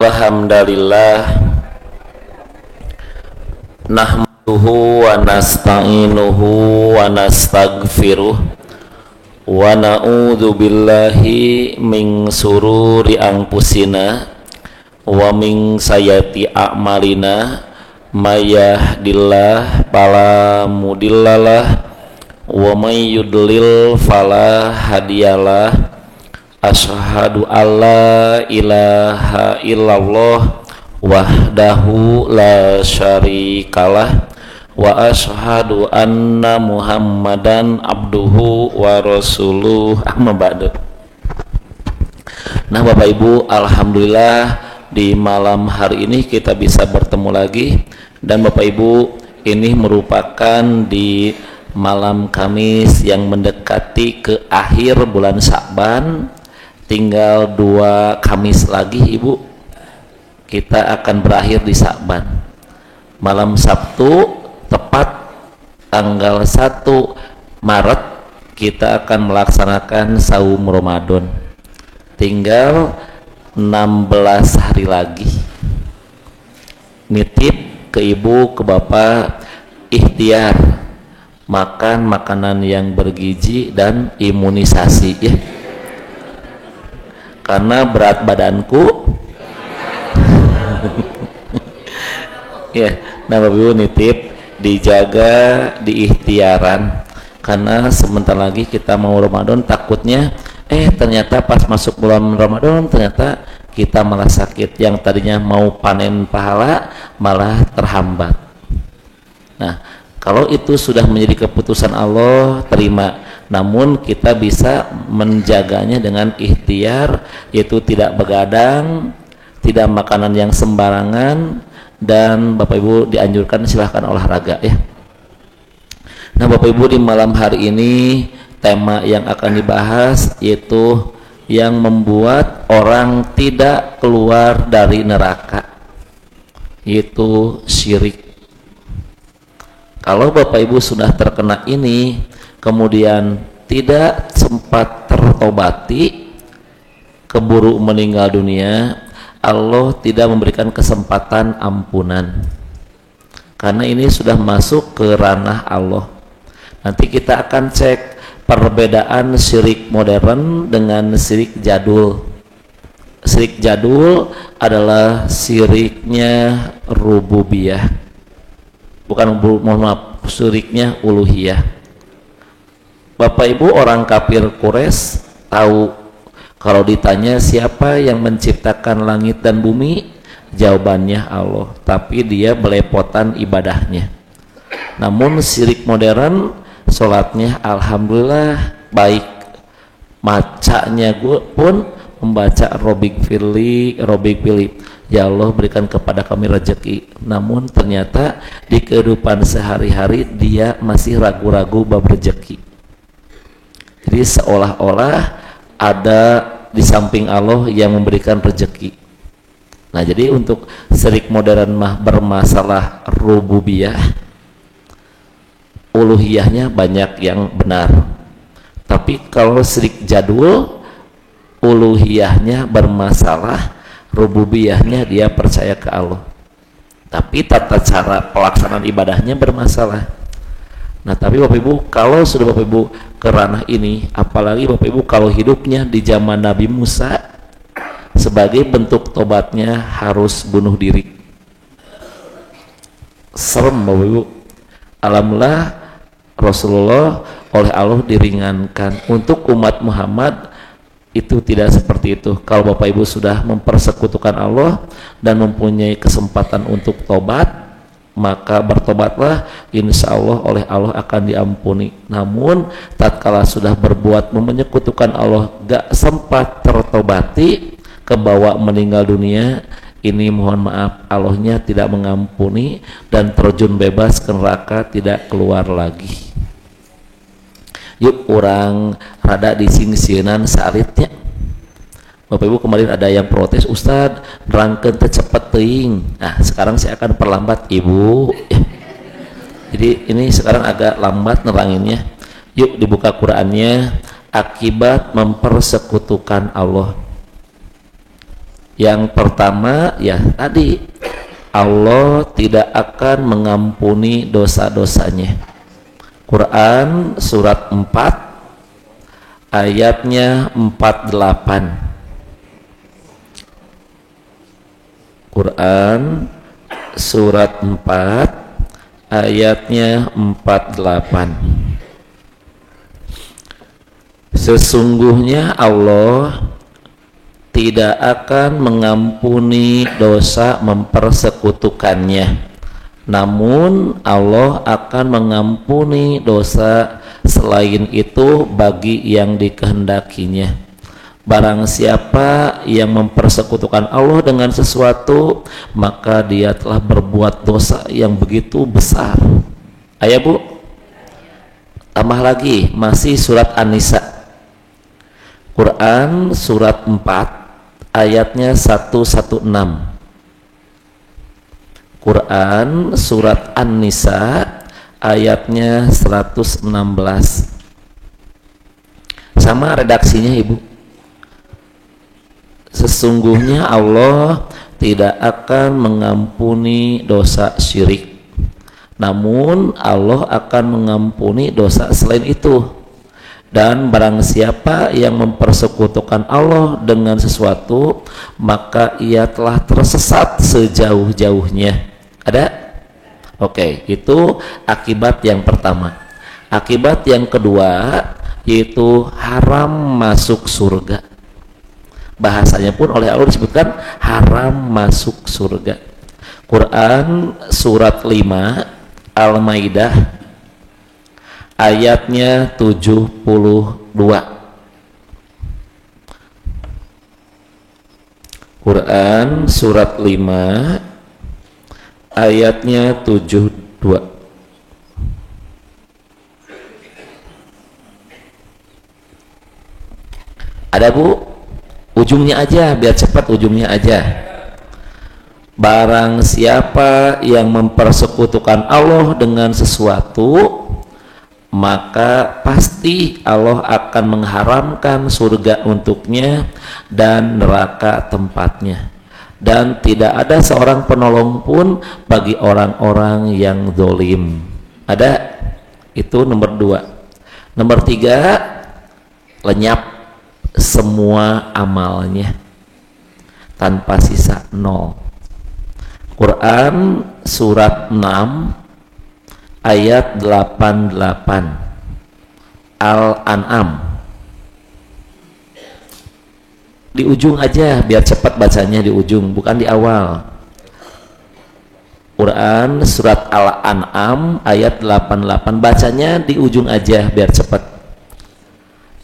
Alhamdulillah nahmaduhu wa nasta'inuhu wa nastaghfiruh wa na'udzu billahi min sururi anfusina wa min sayyiati a'malina may yahdihillahu fala mudhillalah wa may yudlil fala hadiyalah. Asyhadu alla ilaha illallah wahdahu la syarikalah wa asyhadu anna muhammadan abduhu wa rasuluh. Amma ba'du. Nah Bapak Ibu, alhamdulillah di malam hari ini kita bisa bertemu lagi, dan Bapak Ibu, ini merupakan di malam Kamis yang mendekati ke akhir bulan Sya'ban. Tinggal 2 Kamis lagi Ibu, kita akan berakhir di Sya'ban. Malam Sabtu tepat tanggal 1 Maret kita akan melaksanakan saum Ramadan. Tinggal 16 hari lagi. Nitip ke Ibu, ke Bapak, ikhtiar makan makanan yang bergizi dan imunisasi ya. Karena berat badanku ya, nah Bapak Ibu nitip dijaga, diikhtiaran, karena sebentar lagi kita mau Ramadan. Takutnya ternyata pas masuk bulan Ramadan ternyata kita malah sakit, yang tadinya mau panen pahala malah terhambat. Nah kalau itu sudah menjadi keputusan Allah, terima. Namun kita bisa menjaganya dengan ikhtiar, yaitu tidak begadang, tidak makanan yang sembarangan, dan Bapak Ibu dianjurkan silahkan olahraga ya. Nah Bapak Ibu, di malam hari ini tema yang akan dibahas yaitu yang membuat orang tidak keluar dari neraka, yaitu syirik. Kalau Bapak Ibu sudah terkena ini, kemudian tidak sempat tertobati, keburu meninggal dunia, Allah tidak memberikan kesempatan ampunan, karena ini sudah masuk ke ranah Allah. Nanti kita akan cek perbedaan syirik modern dengan syirik jadul. Syirik jadul adalah syiriknya rububiyah, bukan, mohon maaf, syiriknya uluhiyah. Bapak Ibu, orang kafir Quraisy tahu kalau ditanya siapa yang menciptakan langit dan bumi, jawabannya Allah, tapi dia belepotan ibadahnya. Namun syirik modern, sholatnya alhamdulillah baik, macanya gue pun membaca Robik Firli, ya Allah berikan kepada kami rezeki. Namun ternyata di kehidupan sehari-hari dia masih ragu-ragu bab rezeki. Jadi seolah-olah ada di samping Allah yang memberikan rezeki. Nah jadi untuk syirik modern mah bermasalah rububiyah, uluhiyahnya banyak yang benar. Tapi kalau syirik jadul, uluhiyahnya bermasalah, rububiyahnya dia percaya ke Allah, tapi tata cara pelaksanaan ibadahnya bermasalah. Nah tapi Bapak Ibu, kalau sudah Bapak Ibu ke ranah ini, apalagi Bapak Ibu kalau hidupnya di zaman Nabi Musa, sebagai bentuk tobatnya harus bunuh diri. Serem Bapak Ibu. Alhamdulillah Rasulullah oleh Allah diringankan. Untuk umat Muhammad itu tidak seperti itu. Kalau Bapak Ibu sudah mempersekutukan Allah dan mempunyai kesempatan untuk tobat, maka bertobatlah, insya Allah oleh Allah akan diampuni. Namun tatkala sudah berbuat menyekutukan Allah, gak sempat tertobati, kebawa meninggal dunia, ini mohon maaf Allahnya tidak mengampuni dan terjun bebas ke neraka, tidak keluar lagi. Yuk orang rada disingsinan saritnya. Bapak Ibu, kemarin ada yang protes, Ustadz nerangkeun teh cepet teuing. Nah sekarang saya akan perlambat Ibu. Jadi ini sekarang agak lambat neranginnya. Yuk dibuka Qurannya. Akibat mempersekutukan Allah. Yang pertama ya tadi, Allah tidak akan mengampuni dosa-dosanya. Quran surat 4 ayatnya 48. Quran surat 4 ayatnya 48. Sesungguhnya Allah tidak akan mengampuni dosa mempersekutukannya, namun Allah akan mengampuni dosa selain itu bagi yang dikehendakinya. Barang siapa yang mempersekutukan Allah dengan sesuatu, maka dia telah berbuat dosa yang begitu besar. Ayo Bu, tambah lagi, masih surat An-Nisa, Quran surat 4 ayatnya 116. Quran surat An-Nisa ayatnya 116. Sama redaksinya Ibu. Sesungguhnya Allah tidak akan mengampuni dosa syirik, namun Allah akan mengampuni dosa selain itu. Dan barang siapa yang mempersekutukan Allah dengan sesuatu, maka ia telah tersesat sejauh-jauhnya. Ada? Oke, itu akibat yang pertama. Akibat yang kedua yaitu haram masuk surga. Bahasanya pun oleh Allah disebutkan haram masuk surga. Quran surat 5 Al-Maidah ayatnya 72. Quran surat 5 ayatnya 72. Ada Bu? Ujungnya aja, biar cepat ujungnya aja. Barang siapa yang mempersekutukan Allah dengan sesuatu, maka pasti Allah akan mengharamkan surga untuknya dan neraka tempatnya, dan tidak ada seorang penolong pun bagi orang-orang yang zalim. Ada? Itu nomor 2. Nomor 3, lenyap semua amalnya tanpa sisa, nol. Quran surat 6 ayat 88 Al-An'am. Di ujung aja biar cepat bacanya, di ujung bukan di awal. Quran surat Al-An'am ayat 88, bacanya di ujung aja biar cepat.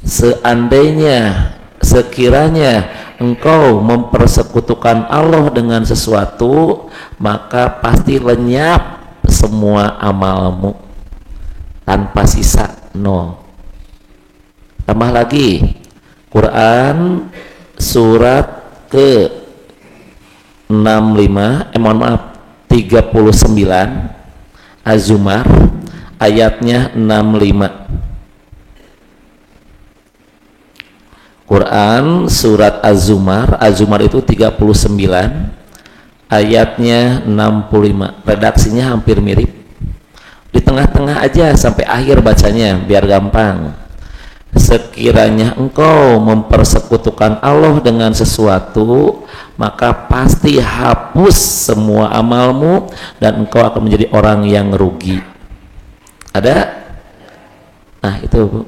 Seandainya, sekiranya engkau mempersekutukan Allah dengan sesuatu, maka pasti lenyap semua amalmu tanpa sisa, nol. Tambah lagi, Quran surat ke 39 Az-Zumar ayatnya 65. Quran surat Az-Zumar, Az-Zumar itu 39 ayatnya 65. Redaksinya hampir mirip, di tengah-tengah aja sampai akhir bacanya biar gampang. Sekiranya engkau mempersekutukan Allah dengan sesuatu, maka pasti hapus semua amalmu dan engkau akan menjadi orang yang rugi. Ada? Nah itu Bu.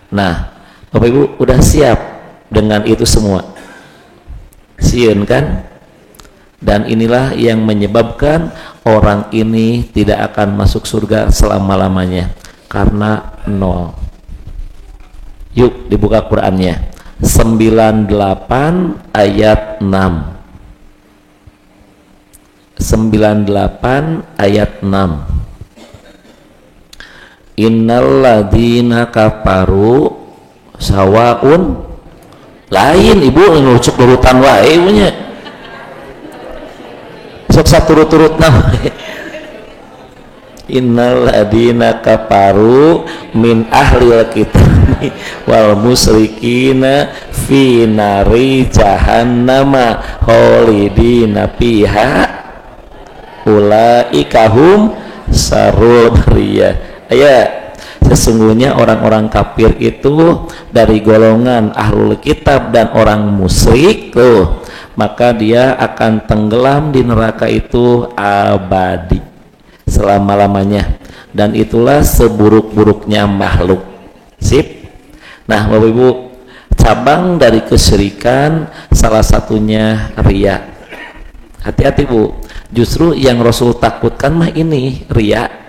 Nah Bapak Ibu udah siap dengan itu semua? Sieun kan? Dan inilah yang menyebabkan orang ini tidak akan masuk surga selama-lamanya, karena nol. Yuk dibuka Qurannya, 98 ayat 6. 98 ayat 6. Innalladzina kafaru sawaun, lain Ibu ngucuk urutan wae punya sok satu turut-turut nah. innal ladina kafaru min ahlil kitabi wal musyrikina fi nari jahannama khalidina fiha ulaika hum sarul bariyah. Sesungguhnya orang-orang kafir itu dari golongan ahlul kitab dan orang musyrik tuh, maka dia akan tenggelam di neraka itu abadi selama-lamanya, dan itulah seburuk-buruknya makhluk. Sip. Nah, Bapak Ibu, cabang dari kesyirikan salah satunya riya. Hati-hati Bu, justru yang Rasul takutkan mah ini riya.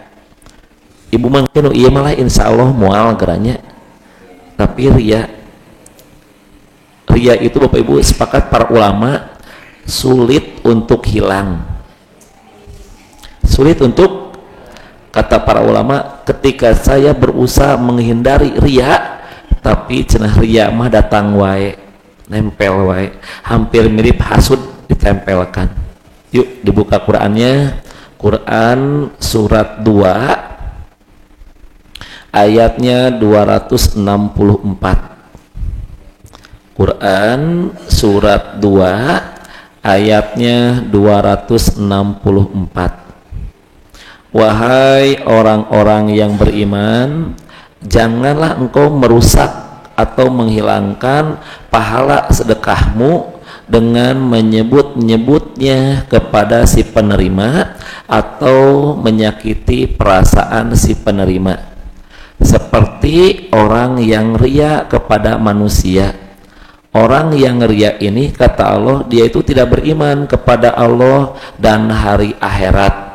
Ibu mungkin iya malah insya Allah mual geranya, tapi riya itu Bapak Ibu sepakat para ulama sulit untuk hilang. Sulit untuk, kata para ulama, ketika saya berusaha menghindari riya, tapi cenah riya mah datang wae, nempel wae, hampir mirip hasud ditempelkan. Yuk dibuka Qurannya, Quran surat 2 ayatnya 264. Quran surat 2 ayatnya 264. Wahai orang-orang yang beriman, janganlah engkau merusak atau menghilangkan pahala sedekahmu dengan menyebut-nyebutnya kepada si penerima atau menyakiti perasaan si penerima, seperti orang yang riya kepada manusia. Orang yang riya ini, kata Allah, dia itu tidak beriman kepada Allah dan hari akhirat.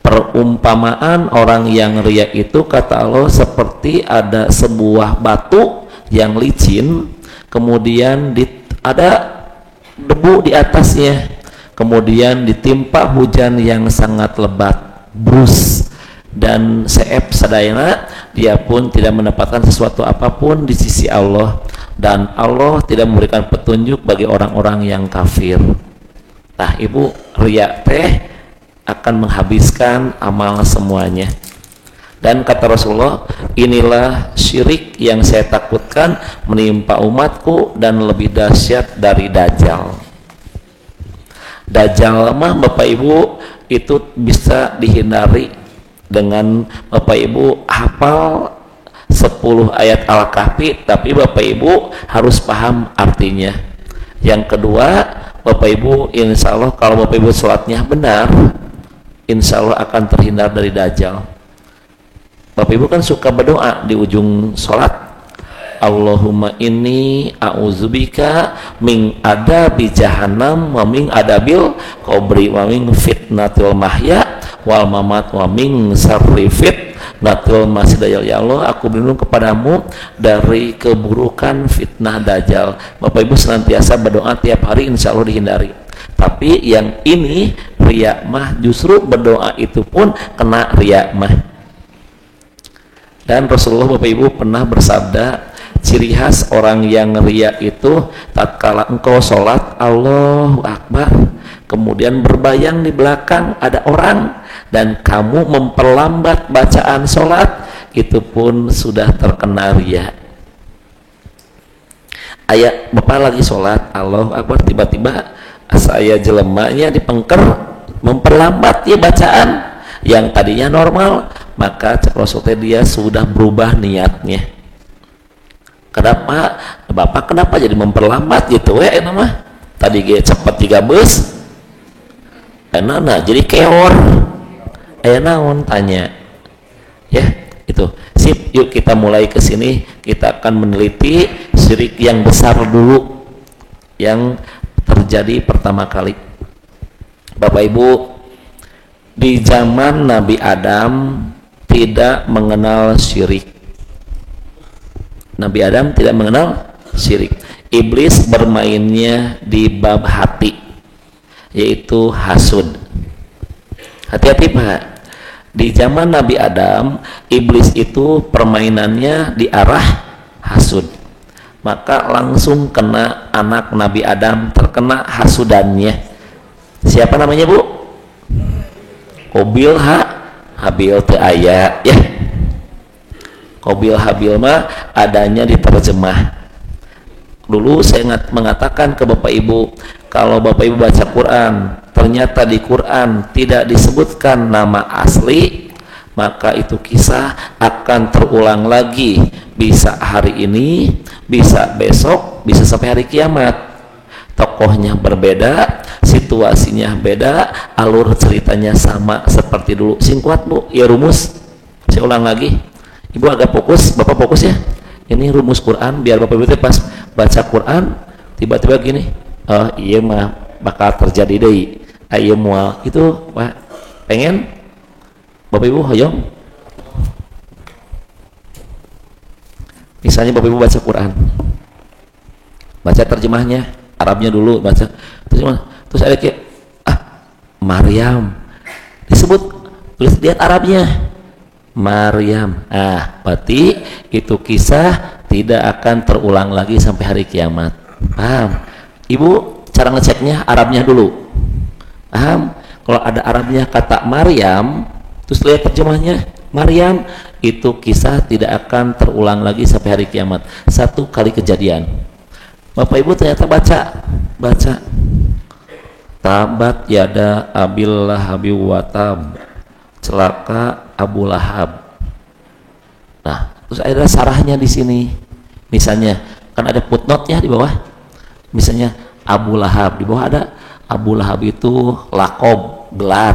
Perumpamaan orang yang riya itu, kata Allah, seperti ada sebuah batu yang licin, kemudian ada debu di atasnya, kemudian ditimpa hujan yang sangat lebat, brus, dan seep sadayana, dia pun tidak mendapatkan sesuatu apapun di sisi Allah, dan Allah tidak memberikan petunjuk bagi orang-orang yang kafir. Nah Ibu, riya teh akan menghabiskan amal semuanya. Dan kata Rasulullah, inilah syirik yang saya takutkan menimpa umatku dan lebih dahsyat dari Dajjal. Dajjal mah Bapak Ibu itu bisa dihindari dengan Bapak Ibu hafal 10 ayat Al-Kahfi, tapi Bapak Ibu harus paham artinya. Yang kedua, Bapak Ibu insya Allah kalau Bapak Ibu sholatnya benar, insya Allah akan terhindar dari Dajjal. Bapak Ibu kan suka berdoa di ujung sholat, Allahumma inni a'udzubika min adabi jahannam wa min adabil qabri wa min fitnatil mahya wal mamat wa min syarri fitnatil masih. Ya Allah, aku berlindung kepadamu dari keburukan fitnah Dajjal. Bapak Ibu senantiasa berdoa tiap hari, insya Allah dihindari. Tapi yang ini riya mah, justru berdoa itu pun kena riya mah. Dan Rasulullah Bapak Ibu pernah bersabda, ciri khas orang yang riya itu tatkala engkau sholat Allahu Akbar, kemudian berbayang di belakang ada orang dan kamu memperlambat bacaan sholat, itu pun sudah terkena riya. Ayat Bapak lagi sholat Allahu Akbar, tiba-tiba saya jelemanya dipengker, memperlambat ya bacaan yang tadinya normal, maka Rasulullah dia sudah berubah niatnya. Kenapa Bapak kenapa jadi memperlambat gitu nama tadi ge cepet 3 bus enana jadi keor naon tanya ya. Itu sip. Yuk kita mulai ke sini, kita akan meneliti syirik yang besar dulu yang terjadi pertama kali. Bapak Ibu, di zaman Nabi Adam tidak mengenal syirik. Nabi Adam tidak mengenal syirik. Iblis bermainnya di bab hati, yaitu hasud. Hati-hati Pak, di zaman Nabi Adam iblis itu permainannya di arah hasud, maka langsung kena anak Nabi Adam terkena hasudannya. Siapa namanya Bu? Qabil habil teu aya ya. Qabil habil mah adanya di terjemah. Dulu saya mengatakan ke Bapak Ibu, kalau Bapak Ibu baca Quran ternyata di Quran tidak disebutkan nama asli, maka itu kisah akan terulang lagi, bisa hari ini, bisa besok, bisa sampai hari kiamat. Tokohnya berbeda, situasinya beda, alur ceritanya sama seperti dulu. Singkat Bu, ya rumus. Saya ulang lagi. Ibu agak fokus, Bapak fokus ya. Ini rumus Quran biar Bapak Ibu pas baca Quran tiba-tiba gini, oh iya mah bakal terjadi deh. Ayo mual itu Pak. Pengen Bapak Ibu hoyong. Misalnya Bapak Ibu baca Quran, baca terjemahnya, Arabnya dulu baca terjemah, terus ada kayak Maryam disebut, tulis lihat Arabnya Maryam, berarti itu kisah tidak akan terulang lagi sampai hari kiamat. Paham? Ibu cara ngeceknya Arabnya dulu, paham? Kalau ada Arabnya kata Maryam, terus lihat terjemahnya Maryam, itu kisah tidak akan terulang lagi sampai hari kiamat. Satu kali kejadian. Bapak Ibu ternyata baca tabat yada abil lahabi watab, celaka Abu Lahab. Nah, terus ada sarahnya di sini. Misalnya kan ada footnote-nya di bawah. Misalnya Abu Lahab, di bawah ada Abu Lahab itu lakob, gelar,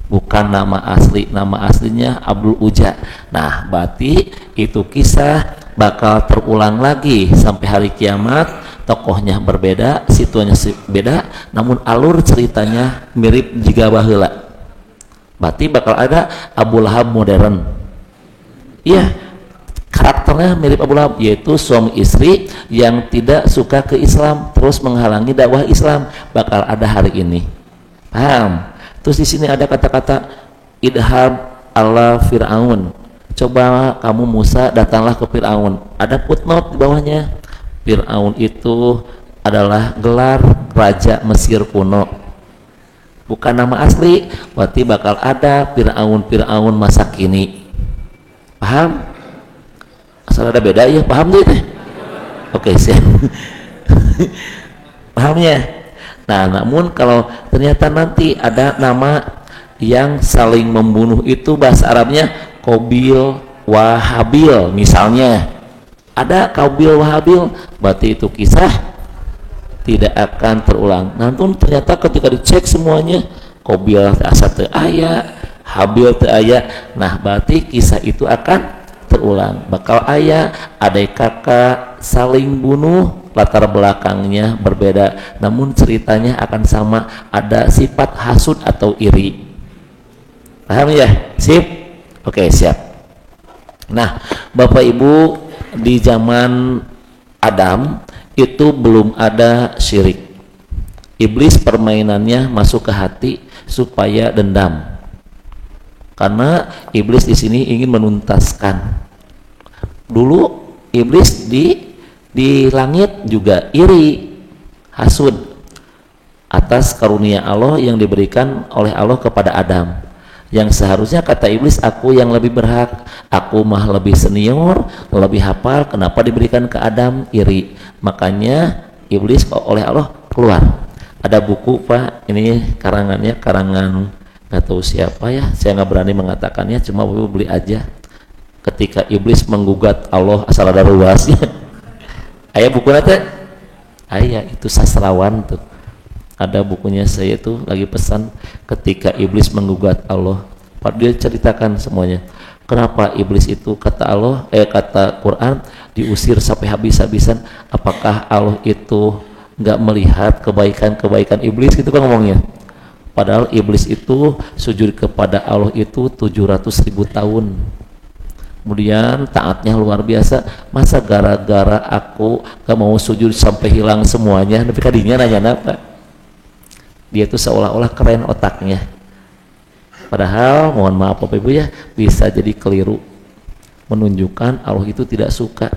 bukan nama asli. Nama aslinya Abdul Uja. Nah, berarti itu kisah bakal terulang lagi sampai hari kiamat. Tokohnya berbeda, situasinya beda, namun alur ceritanya mirip juga baheula. Berarti bakal ada Abu Lahab modern. Iya, karakternya mirip Abu Lahab, yaitu suami istri yang tidak suka ke Islam terus menghalangi dakwah Islam. Bakal ada hari ini. Paham? Terus di sini ada kata-kata idhab ala Fir'aun. Coba kamu Musa datanglah ke Fir'aun. Ada footnote di bawahnya. Fir'aun itu adalah gelar raja Mesir kuno, bukan nama asli. Berarti bakal ada Fir'aun masa kini. Paham? Asal ada beda ya, paham deh. Oke, siap. Pahamnya? Nah, namun kalau ternyata nanti ada nama yang saling membunuh, itu bahasa Arabnya Qabil Wahabil misalnya. Ada Qabil Wahabil, berarti itu kisah tidak akan terulang. Namun ternyata ketika dicek semuanya, Qabil asa teu aya, Habil teu aya. Nah, berarti kisah itu akan terulang. Bakal aya adik kakak saling bunuh, latar belakangnya berbeda, namun ceritanya akan sama. Ada sifat hasud atau iri. Paham ya? Sip? Oke, siap. Nah, Bapak Ibu, di zaman Adam itu belum ada syirik. Iblis permainannya masuk ke hati supaya dendam. Karena iblis di sini ingin menuntaskan. Dulu iblis di langit juga iri, hasud atas karunia Allah yang diberikan oleh Allah kepada Adam. Yang seharusnya kata iblis, aku yang lebih berhak, aku mah lebih senior, lebih hafal, kenapa diberikan ke Adam? Iri. Makanya iblis oleh Allah keluar. Ada buku Pak, ini karangannya karangan nggak tahu siapa ya, saya nggak berani mengatakannya, cuma beli aja. Ketika iblis menggugat Allah, asal ada ruasnya. Ayah buku nanti, ayah itu sastrawan tuh. Ada bukunya, saya itu lagi pesan ketika iblis menggugat Allah. Pak, dia ceritakan semuanya. Kenapa iblis itu kata Allah, kata Quran diusir sampai habis-habisan? Apakah Allah itu nggak melihat kebaikan-kebaikan iblis gitu kan ngomongnya? Padahal iblis itu sujud kepada Allah itu 700.000 tahun. Kemudian taatnya luar biasa. Masa gara-gara aku gak mau sujud sampai hilang semuanya? Tapi kadinya nanya apa? Dia itu seolah-olah keren otaknya. Padahal mohon maaf Bapak Ibu ya, bisa jadi keliru. Menunjukkan Allah itu tidak suka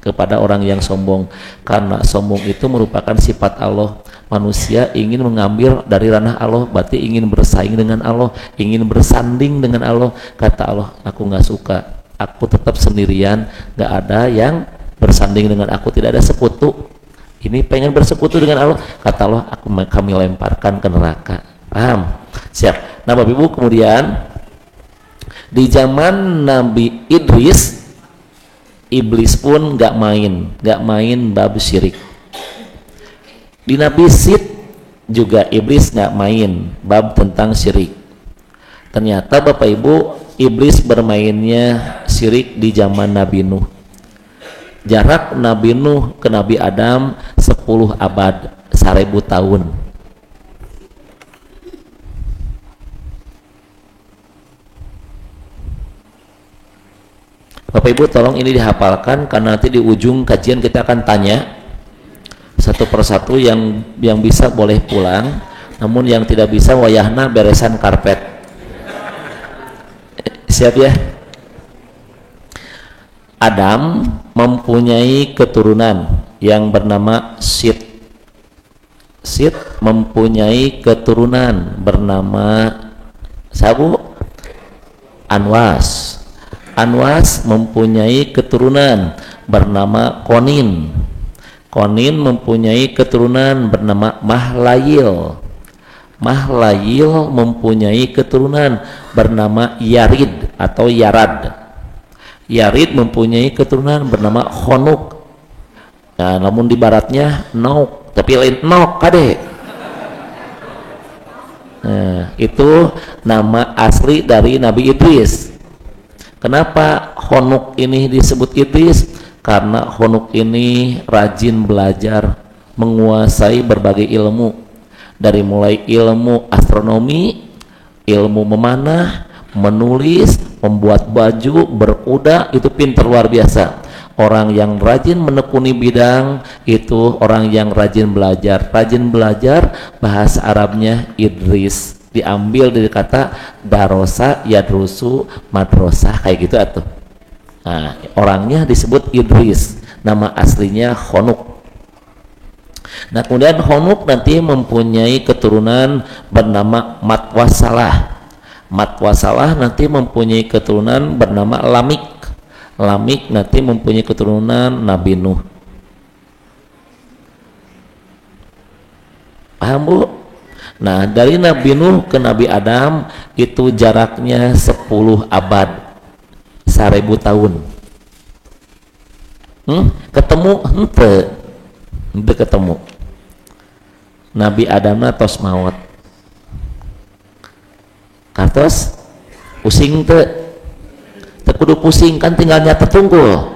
kepada orang yang sombong. Karena sombong itu merupakan sifat Allah. Manusia ingin mengambil dari ranah Allah, berarti ingin bersaing dengan Allah, ingin bersanding dengan Allah. Kata Allah, aku nggak suka, aku tetap sendirian, nggak ada yang bersanding dengan aku, tidak ada sekutu. Ini pengen bersekutu dengan Allah, kata Allah, kami lemparkan ke neraka. Paham? Siap. Nah Bapak Ibu, kemudian di zaman Nabi Idris, iblis pun nggak main bab syirik. Di Nabi Sid juga iblis nggak main bab tentang syirik. Ternyata Bapak Ibu, iblis bermainnya syirik di zaman Nabi Nuh. Jarak Nabi Nuh ke Nabi Adam 10 abad, 1000 tahun. Bapak Ibu tolong ini dihafalkan, karena nanti di ujung kajian kita akan tanya satu persatu. Yang bisa boleh pulang, namun yang tidak bisa wayahna beresan karpet. Siap ya? Adam mempunyai keturunan yang bernama Sith. Sith mempunyai keturunan bernama Sabu Anwas. Anwas mempunyai keturunan bernama Konin. Konin mempunyai keturunan bernama Mahlayil. Mahlayil mempunyai keturunan bernama Yarid atau Yarad. Yarid mempunyai keturunan bernama Khonuk. Nah, namun di baratnya Nok, tapi lain Nok kade. Nah, itu nama asli dari Nabi Idris. Kenapa Khonuk ini disebut Idris? Karena Khonuk ini rajin belajar, menguasai berbagai ilmu, dari mulai ilmu astronomi, ilmu memanah, menulis, membuat baju, berkuda, itu pintar luar biasa. Orang yang rajin menekuni bidang itu orang yang rajin belajar. Rajin belajar, bahasa Arabnya Idris, diambil dari kata darosa, yadrusu, madrasah, kayak gitu atuh. Nah, orangnya disebut Idris, nama aslinya Khonuk. Nah, kemudian Khonuk nanti mempunyai keturunan bernama Matwasalah. Matwasalah nanti mempunyai keturunan bernama Lamik. Lamik nanti mempunyai keturunan Nabi Nuh. Paham Bu? Nah, dari Nabi Nuh ke Nabi Adam itu jaraknya 10 abad, 1000 tahun. Ketemu ente ketemu. Nabi Adam tos maut. Kartos pusing teh kudu pusing, kan tinggal nyatet tunggul.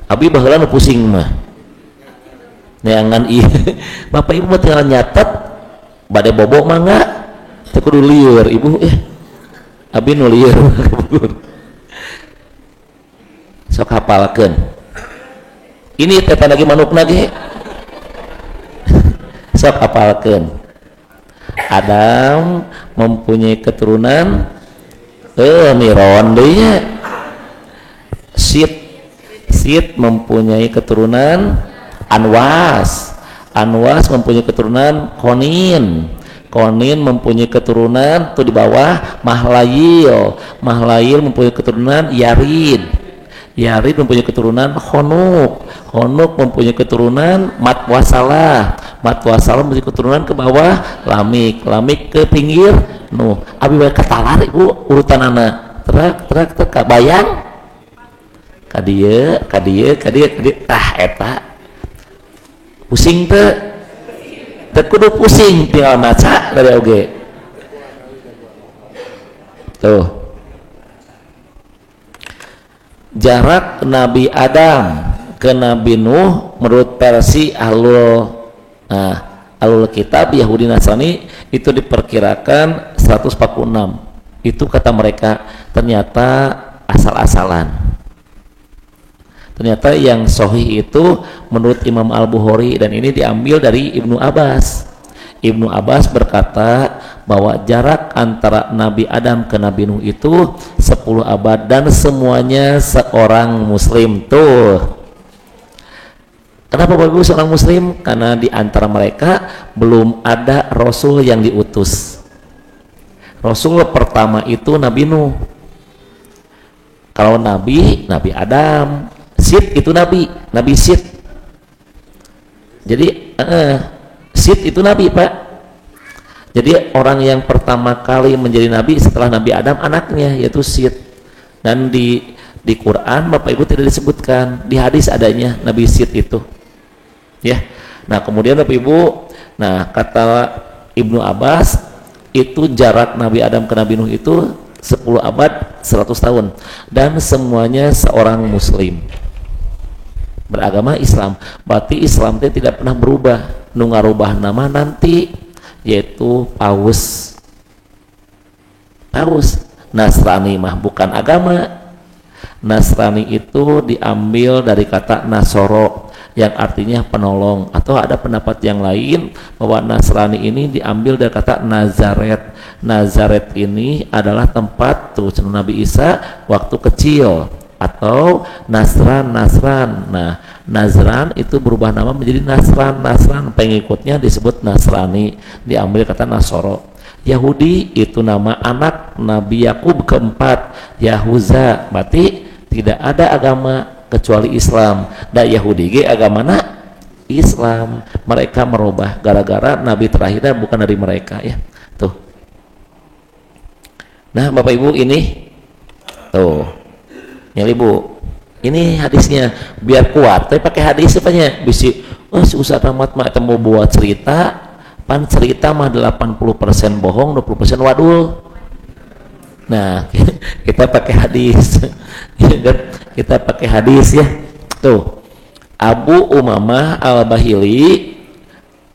Abi baheula nu pusing mah neangan ieu. Bapak Ibu mah tinggal nyatet, bade bobo mah enggak teh kudu lieur. Ibu abi nu lieur sok hafalkeun. Ini teh lagi manukna ge sok hafalkeun. Adam mempunyai keturunan Miron deh. Sith mempunyai keturunan Anwas. Anwas mempunyai keturunan Konin. Konin mempunyai keturunan tuh di bawah Mahlayil. Mahlayil mempunyai keturunan Yarid. Yarid mempunyai keturunan Khonuk. Khonuk mempunyai keturunan Matwasalah. Matwasalah mempunyai keturunan ke bawah Lamik. Lamik ke pinggir Nuh. Abi bae katalar Ibu urutanana. Terak bayang. Kadieu eta. Pusing teu? Teu kudu pusing, tinggal maca dari oge. Tuh. Jarak Nabi Adam ke Nabi Nuh menurut versi Ahlul Kitab Yahudi Nasrani itu diperkirakan 146. Itu kata mereka, ternyata asal-asalan. Ternyata yang sahih itu menurut Imam Al-Bukhari, dan ini diambil dari Ibnu Abbas. Ibnu Abbas berkata bahwa jarak antara Nabi Adam ke Nabi Nuh itu 10 abad dan semuanya seorang muslim. Tuh Kenapa Bapak Ibu seorang muslim? Karena di antara mereka belum ada rasul yang diutus. Rasul pertama itu Nabi Nuh. Kalau Nabi Adam. Sid itu Nabi Sid. Jadi Sid itu Nabi, Pak. Jadi orang yang pertama kali menjadi Nabi setelah Nabi Adam anaknya, yaitu Sid. Dan di Quran Bapak Ibu tidak disebutkan, di hadis adanya Nabi Sid itu. Ya. Nah, kemudian Bapak Ibu, nah kata Ibnu Abbas itu jarak Nabi Adam ke Nabi Nuh itu 10 abad 100 tahun dan semuanya seorang muslim beragama Islam. Berarti Islam itu tidak pernah berubah, nu ngarubah nama nanti yaitu Paus Nasrani mah bukan agama. Nasrani itu diambil dari kata Nasoro yang artinya penolong, atau ada pendapat yang lain bahwa Nasrani ini diambil dari kata Nazaret. Nazaret ini adalah tempat tuh Nabi Isa waktu kecil, atau Nasran. Nah, Nazran itu berubah nama menjadi Nasran, pengikutnya disebut Nasrani, diambil kata Nasoro. Yahudi itu nama anak Nabi Yakub keempat, Yahuza. Berarti tidak ada agama kecuali Islam. Dan Yahudi ge agamana Islam. Mereka merubah gara-gara Nabi terakhirnya bukan dari mereka, ya. Tuh. Nah, Bapak Ibu ini tuh. Ya Ibu, ini hadisnya biar kuat. Tapi pakai hadis apanya? Bisi, si Ustaz Rahmat mah mau buat cerita, pan cerita mah 80% bohong, 20% wadul. Nah, kita pakai hadis. Kita pakai hadis ya. Tuh. Abu Umamah Al-Bahili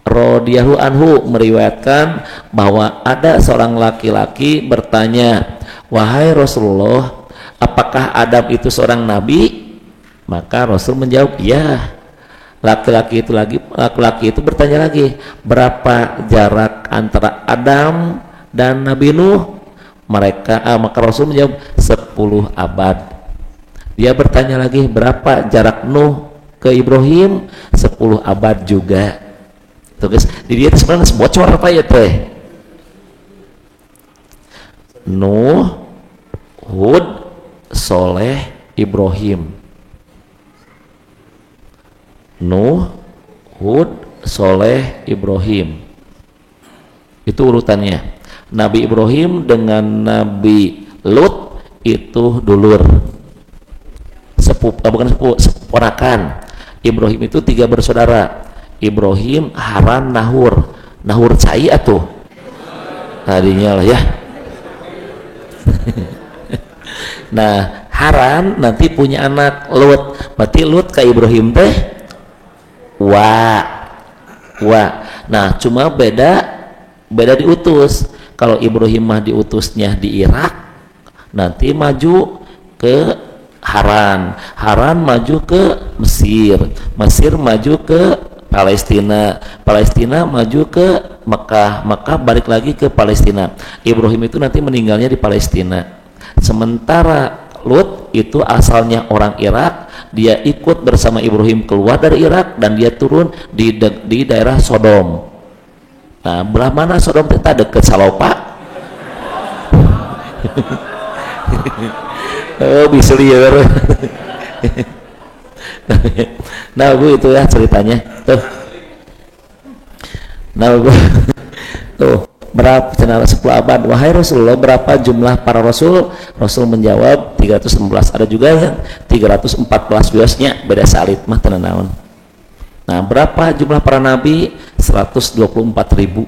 radhiyallahu anhu meriwayatkan bahwa ada seorang laki-laki bertanya, "Wahai Rasulullah, apakah Adam itu seorang nabi?" Maka Rasul menjawab, "Ya." Laki-laki itu bertanya lagi, "Berapa jarak antara Adam dan Nabi Nuh?" Maka Rasul menjawab, 10 abad. Dia bertanya lagi, "Berapa jarak Nuh ke Ibrahim?" 10 abad juga. Tuh guys, di dia sebenarnya bocor apa ya teh? Nuh, Hud, Soleh, Ibrahim. Nuh, Hud, Soleh, Ibrahim. Itu urutannya. Nabi Ibrahim dengan Nabi Lut itu dulur. Ponakan. Ibrahim itu 3 bersaudara. Ibrahim, Haran, Nahur. Nahur cai atuh. Tadinya lah ya. Nah, Haran nanti punya anak Lut. Berarti Lut ke Ibrahim teh wa. Nah, cuma beda diutus. Kalau Ibrahim mah diutusnya di Irak, nanti maju ke Haran maju ke Mesir maju ke Palestina maju ke Mekah balik lagi ke Palestina. Ibrahim itu nanti meninggalnya di Palestina. Sementara Lut itu asalnya orang Irak, dia ikut bersama Ibrahim keluar dari Irak dan dia turun di daerah Sodom. Nah, belah mana Sodom kita deket Salopa? Oh, bisa liar. Nah, Bu, itu ya ceritanya. Tuh. Nah, Bu. Tuh, berapa channel 10 abad. Wahai Rasulullah, berapa jumlah para rasul? Rasul menjawab 316. Ada juga yang 314 biasanya beda salib mah tenan naon. Nah, berapa jumlah para nabi? 124.000.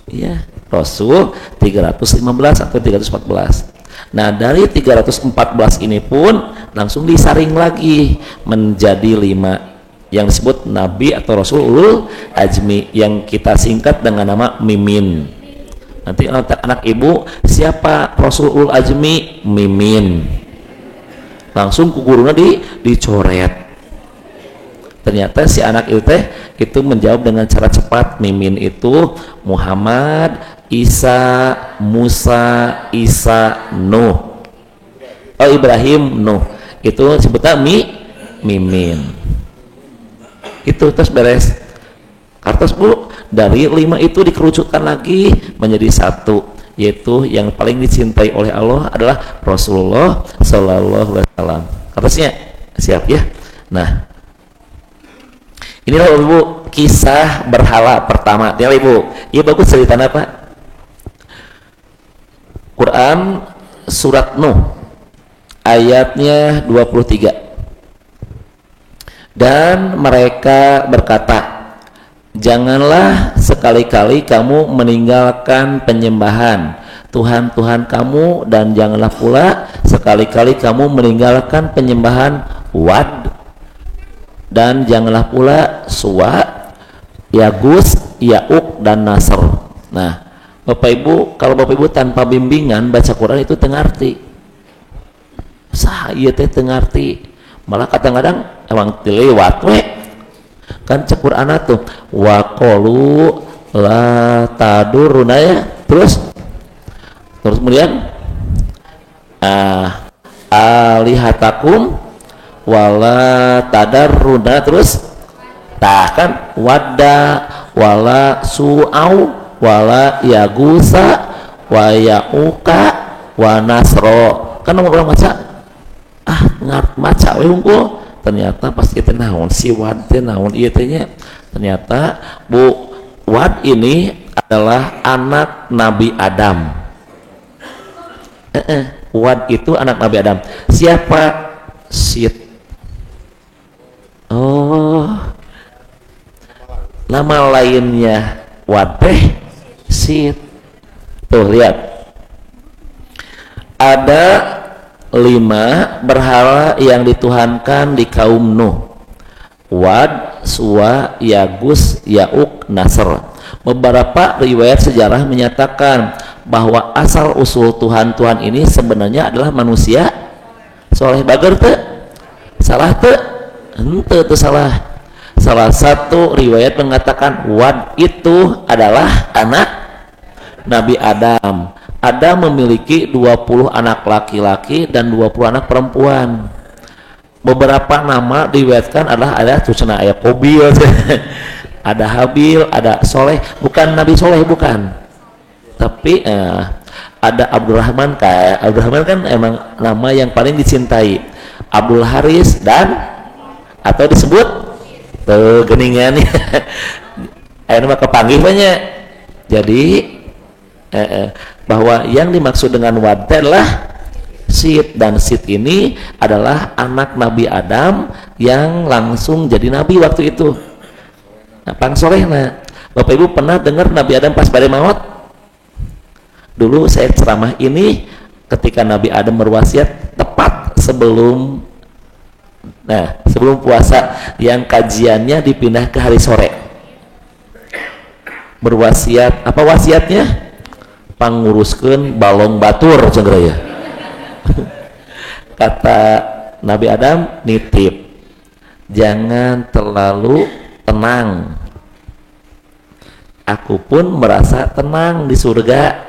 Iya, Rasul 315 atau 314. Nah, dari 314 ini pun langsung disaring lagi menjadi 5 yang disebut Nabi atau Rasul Ulul Azmi, yang kita singkat dengan nama Mimin. Nanti anak ibu, siapa Rasul Ulul Azmi? Mimin. Langsung ku gurunya dicoret. Ternyata si anak itu menjawab dengan cara cepat. Mimin itu Muhammad, Isa, Musa, Isa, Nuh. Oh, Ibrahim, Nuh. Itu sebutnya Mimin. itu terus beres. Kartos Bu, dari 5 itu dikerucutkan lagi menjadi 1, yaitu yang paling dicintai oleh Allah adalah Rasulullah Sallallahu Alaihi Wasallam. Kartosnya siap ya. Nah, inilah Ibu kisah berhala pertama. Ya Ibu, iya bagus ceritanya Pak. Quran surat Nuh ayatnya 23. Dan mereka berkata, janganlah sekali-kali kamu meninggalkan penyembahan Tuhan-Tuhan kamu, dan janganlah pula sekali-kali kamu meninggalkan penyembahan Wad, dan janganlah pula Suwa, Yagus, Yauk, dan Nasr. Nah, Bapak Ibu, kalau Bapak Ibu tanpa bimbingan baca Quran itu tengarti. Sah ieu teh tengarti. Malah kadang-kadang emang dilewat we. Kan cek Quran tuh wa qalu la taduruna ya. Terus kemudian alihatakum wala tadarruna, terus tah kan wadda wala su'au wala yagusa wa yauka wa nasro. Kan orang baca maca we hungkul, ternyata pas kita naon si Wad teh naon ieu teh nya, ternyata Bu Wad ini adalah anak Nabi Adam. Wad itu anak Nabi Adam. Siapa? Sit. Oh, nama lainnya Wad teh Sit. Tuh lihat, ada 5 berhala yang dituhankan di kaum Nuh: Wad, Suwa, Yagus, Yauk, Nasr. Beberapa riwayat sejarah menyatakan bahwa asal usul Tuhan-Tuhan ini sebenarnya adalah manusia soleh. Bager teu? Salah teu? Henteu teu salah. Salah satu riwayat mengatakan Wad itu adalah anak Nabi Adam. Adam memiliki 20 anak laki-laki dan 20 anak perempuan. Beberapa nama diriwayatkan adalah ada tulisan ayat Qabil, ada Habil, ada Soleh, bukan Nabi Soleh bukan. Tapi ada Abdurrahman. Kayak Abdurrahman kan emang nama yang paling dicintai. Abdul Haris dan atau disebut tuh geningan ayo nama kepanggih banyak. Jadi bahwa yang dimaksud dengan Wad adalah Sit, dan Sit ini adalah anak Nabi Adam yang langsung jadi nabi waktu itu. Nah, pangsorehna Bapak Ibu pernah dengar Nabi Adam pas bade maut? Dulu saya ceramah ini ketika Nabi Adam berwasiat tepat sebelum puasa, yang kajiannya dipindah ke hari sore. Berwasiat, apa wasiatnya? Panguruskeun balong batur cenah ya. Kata Nabi Adam, nitip, jangan terlalu tenang. Aku pun merasa tenang di surga.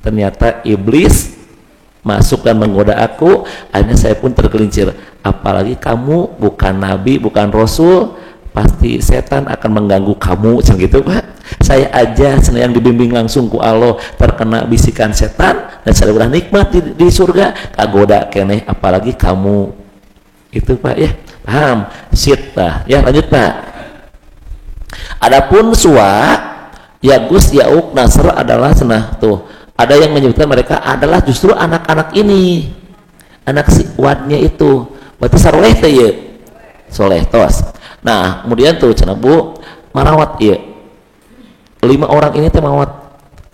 Ternyata iblis masuk dan menggoda aku. Akhirnya saya pun tergelincir. Apalagi kamu bukan nabi, bukan rasul, pasti setan akan mengganggu kamu, gitu Pak. Saya aja yang dibimbing langsung ku Allah terkena bisikan setan dan saya udah nikmat di surga, kagoda keneh apalagi kamu. Itu Pak ya, paham? Sit lah ya, lanjut Pak. Adapun Suwa, Yagus, Yauk, Nasr adalah senah tuh. Ada yang menyebutkan mereka adalah justru anak-anak ini, anak si Wadnya itu. Berarti saroleh teh ya, soleh tos. Nah kemudian tuh cenah Bu marawat ya, 5 orang ini teh mawat.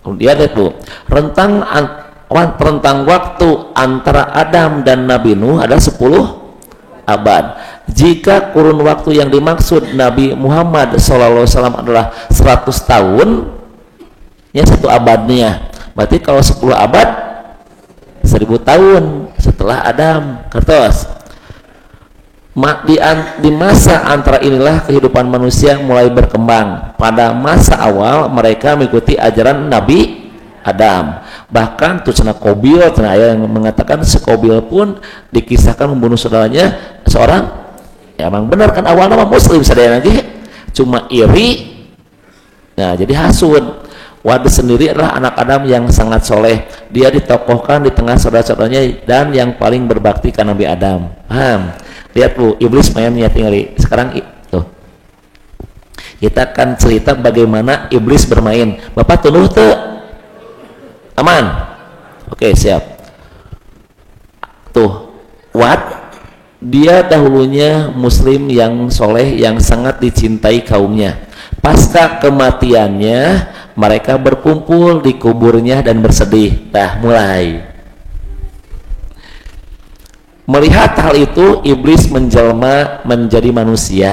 Kemudian itu rentang waktu antara Adam dan Nabi Nuh ada 10 abad. Jika kurun waktu yang dimaksud Nabi Muhammad SAW adalah 100 tahun, ya 1 abadnya, berarti kalau 10 abad 1000 tahun setelah Adam. Kertos di masa antara inilah kehidupan manusia mulai berkembang. Pada masa awal mereka mengikuti ajaran Nabi Adam. Bahkan tuh cenah Qabil, cenah yang mengatakan si Qabil pun dikisahkan membunuh saudaranya seorang. Ya emang benar kan awalnya mah muslim sadaya lagi. cuma iri. Nah, jadi hasud. Wad sendiri adalah anak Adam yang sangat soleh. Dia ditokohkan di tengah saudara-saudaranya dan yang paling berbakti ke Nabi Adam. Paham? Lihat bu, iblis mainnya tinggal sekarang tuh. Kita akan cerita bagaimana iblis bermain. Bapak tunduk tuh, aman? Oke, siap. Tuh, Wad dia dahulunya muslim yang soleh yang sangat dicintai kaumnya. Pasca kematiannya mereka berkumpul di kuburnya dan bersedih. Nah, mulai melihat hal itu, iblis menjelma menjadi manusia.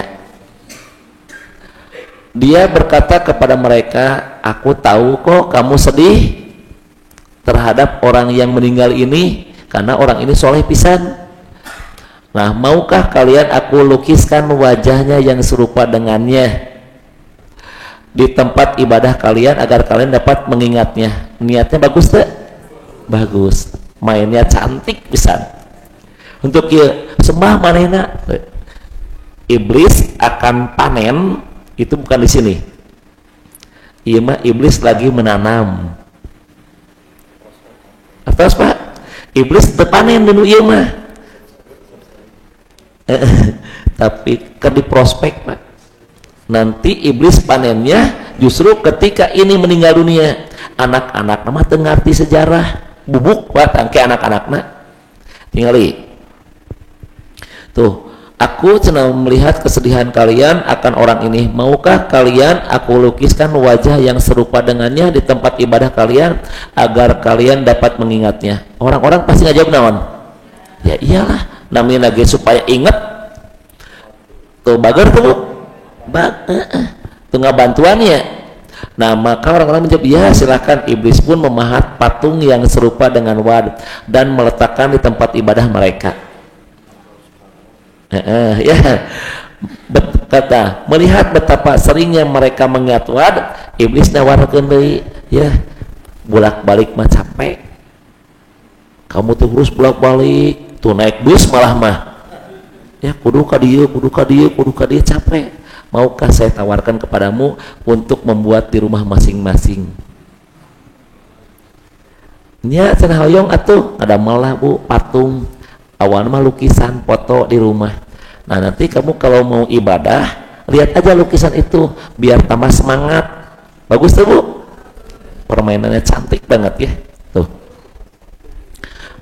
Dia berkata kepada mereka, aku tahu kok kamu sedih terhadap orang yang meninggal ini karena orang ini soleh pisan. Nah, maukah kalian aku lukiskan wajahnya yang serupa dengannya di tempat ibadah kalian agar kalian dapat mengingatnya? Niatnya bagus tak? Bagus. Mainnya cantik pisan. Untuk ya, sembah manehna. Iblis akan panen itu bukan di sini. Iya mah iblis lagi menanam. Atas Pak, iblis terpanen dulu iya mah. Tapi ke di prospek Pak. Nanti iblis panennya justru ketika ini meninggal dunia. Anak-anak nama tengarti sejarah bubuk Pak tangke anak-anakna. Tingali. Tuh, aku senang melihat kesedihan kalian akan orang ini. Maukah kalian aku lukiskan wajah yang serupa dengannya di tempat ibadah kalian agar kalian dapat mengingatnya? Orang-orang pasti ngajak naon? Ya iyalah, namanya lagi supaya ingat. Tuh bager tuh. Tuh nggak bantuannya. Nah, maka orang-orang menjawab, ya silakan. Iblis pun memahat patung yang serupa dengan Wad dan meletakkan di tempat ibadah mereka. Ya, kata melihat betapa seringnya mereka mengingat Wad, iblis nawarkeun deui, ya bolak-balik mah capek. Kamu tuh terus bolak-balik, tuh naik bus malah mah. Ya kudu ka dieu, kudu ka dieu, kudu ka dieu, capek. Maukah saya tawarkan kepadamu untuk membuat di rumah masing-masing? Nya cenah hoyong atuh ada malah bu patung. Awal mah lukisan foto di rumah. Nah nanti kamu kalau mau ibadah lihat aja lukisan itu biar tambah semangat. Bagus tuh bu, permainannya cantik banget ya tuh.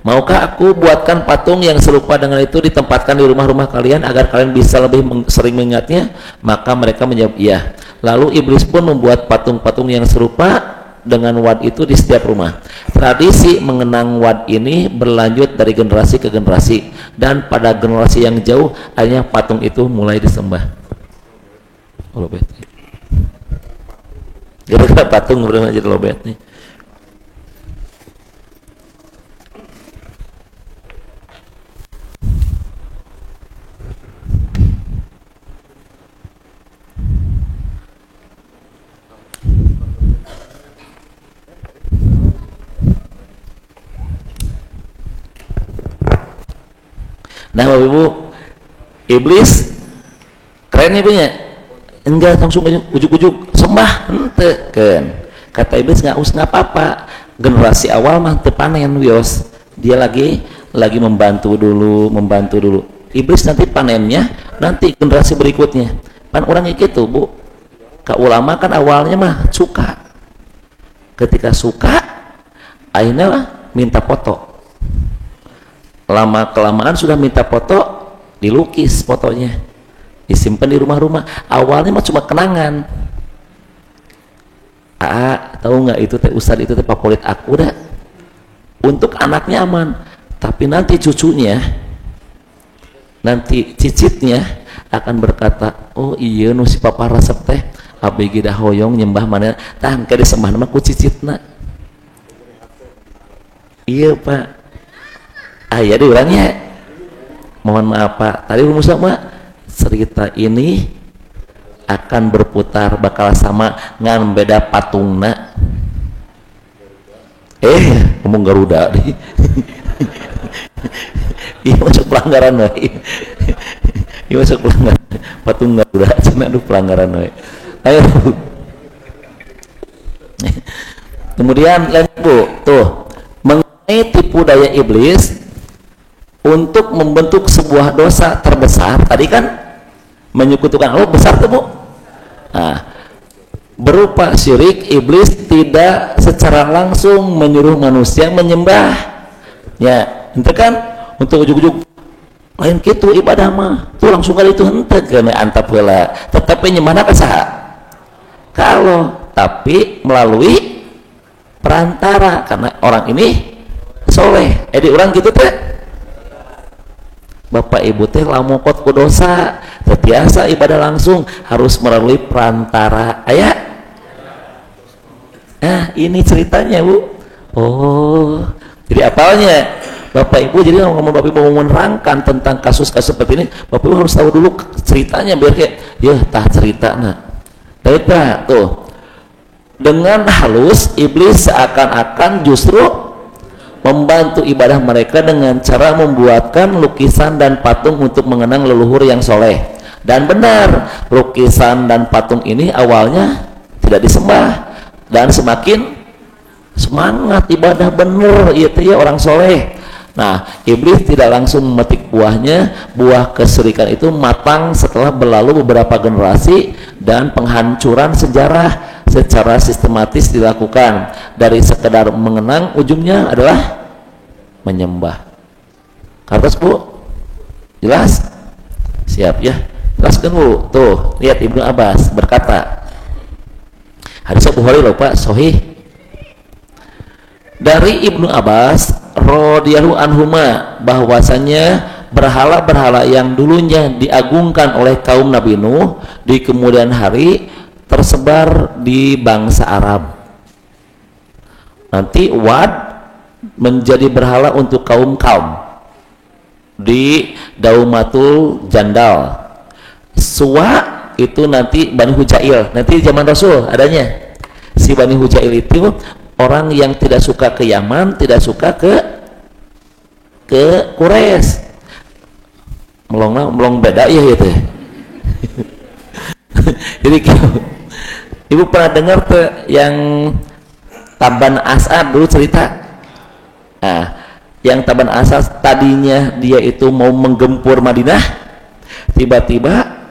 Maukah aku buatkan patung yang serupa dengan itu ditempatkan di rumah-rumah kalian agar kalian bisa lebih sering mengingatnya? Maka mereka menjawab iya. Lalu iblis pun membuat patung-patung yang serupa dengan Wad itu di setiap rumah. Tradisi mengenang Wad ini berlanjut dari generasi ke generasi, dan pada generasi yang jauh akhirnya patung itu mulai disembah. Lobet. Gara-gara patung udah jadi lobet nih. Nah Bapak Ibu, iblis keren nih punya, enggak langsung ujuk-ujuk sembah ente kan. Kata iblis nggak apa-apa, generasi awal mah panen wios, dia lagi membantu dulu. Iblis nanti panennya nanti generasi berikutnya. Pan orang gitu bu, ka ulama kan awalnya mah suka, ketika suka akhirnya lah minta foto. Lama kelamaan sudah minta foto, dilukis fotonya, disimpan di rumah-rumah. Awalnya mah cuma kenangan. Tahu nggak itu teh ustad itu teh favorit aku dah. Untuk anaknya aman, tapi nanti cucunya, nanti cicitnya akan berkata, oh iya nu si papa resep teh abg dah hoyong nyembah mana tah ke disembah nama ku cicitna. Iya pak. Ya di orangnya, mohon maaf Pak, tadi rumus sama cerita ini akan berputar bakal sama ngan beda patungna. Ngomong Garuda deh. Iya masuk pelanggaran Ieu masuk pelanggaran patung Garuda cenah aduh pelanggaran we. Ayo. Kemudian Bu, tuh mengenai tipu daya iblis untuk membentuk sebuah dosa terbesar tadi kan menyekutukan Allah besar tuh Bu. Nah, berupa syirik, iblis tidak secara langsung menyuruh manusia menyembah. Ya, ente kan untuk ujug-ujug lain gitu ibadah mah tuh langsung kali itu henteu kena antap heula tetapi nyembahna ka saha? Kalau tapi melalui perantara karena orang ini soleh di orang gitu teh bapak ibu teh lamokot ku dosa terbiasa ibadah langsung harus melalui perantara ayah. Nah ini ceritanya Bu. Oh jadi apalnya bapak ibu jadi ngomong bapak ibu mau menerangkan tentang kasus-kasus seperti ini bapak ibu harus tahu dulu ceritanya biar kayak ya tah cerita nah baiklah tuh dengan halus iblis seakan-akan justru membantu ibadah mereka dengan cara membuatkan lukisan dan patung untuk mengenang leluhur yang soleh. Dan benar lukisan dan patung ini awalnya tidak disembah dan semakin semangat ibadah bener itu ya orang soleh. Nah iblis tidak langsung memetik buahnya. Buah kesyirikan itu matang setelah berlalu beberapa generasi dan penghancuran sejarah secara sistematis dilakukan. Dari sekedar mengenang ujungnya adalah menyembah. Kertas Bu? Jelas? Siap ya? Jelaskan Bu. Tuh, lihat Ibnu Abbas berkata. Hadis Bukhari loh Pak, sahih. Dari Ibnu Abbas radhiyallahu anhuma bahwasanya berhala-berhala yang dulunya diagungkan oleh kaum Nabi Nuh di kemudian hari tersebar di bangsa Arab. Nanti Wad menjadi berhala untuk kaum di Daumatul Jandal. Suwa itu nanti Bani Hujail, nanti zaman Rasul adanya. Si Bani Hujail itu orang yang tidak suka ke Yaman, tidak suka ke Quraisy. Melong beda ya gitu. Jadi Ibu pernah dengar tuh yang Taban As'ad dulu cerita. Nah, yang Taban As'ad tadinya dia itu mau menggempur Madinah, tiba-tiba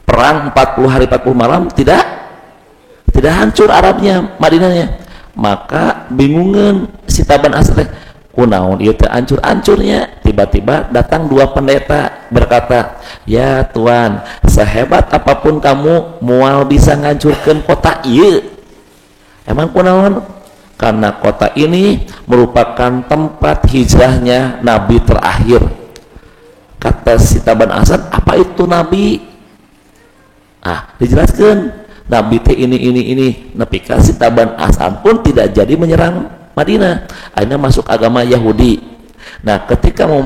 perang 40 hari 40 malam tidak hancur Arabnya, Madinahnya. Maka bingungan si Taban As'ad, kunaon ieu teh hancur-hancurnya. Tiba-tiba datang dua pendeta berkata, "Ya Tuan, sehebat apapun kamu moal bisa ngancurkeun kota ieu." Emang kunaon? Karena kota ini merupakan tempat hijrahnya Nabi terakhir. Kata si Taban As'ad, "Apa itu Nabi?" Dijelaskan. Nabi teh ini. Nepika si Taban As'ad pun tidak jadi menyerang Madinah. Akhirnya masuk agama Yahudi. Nah, ketika mau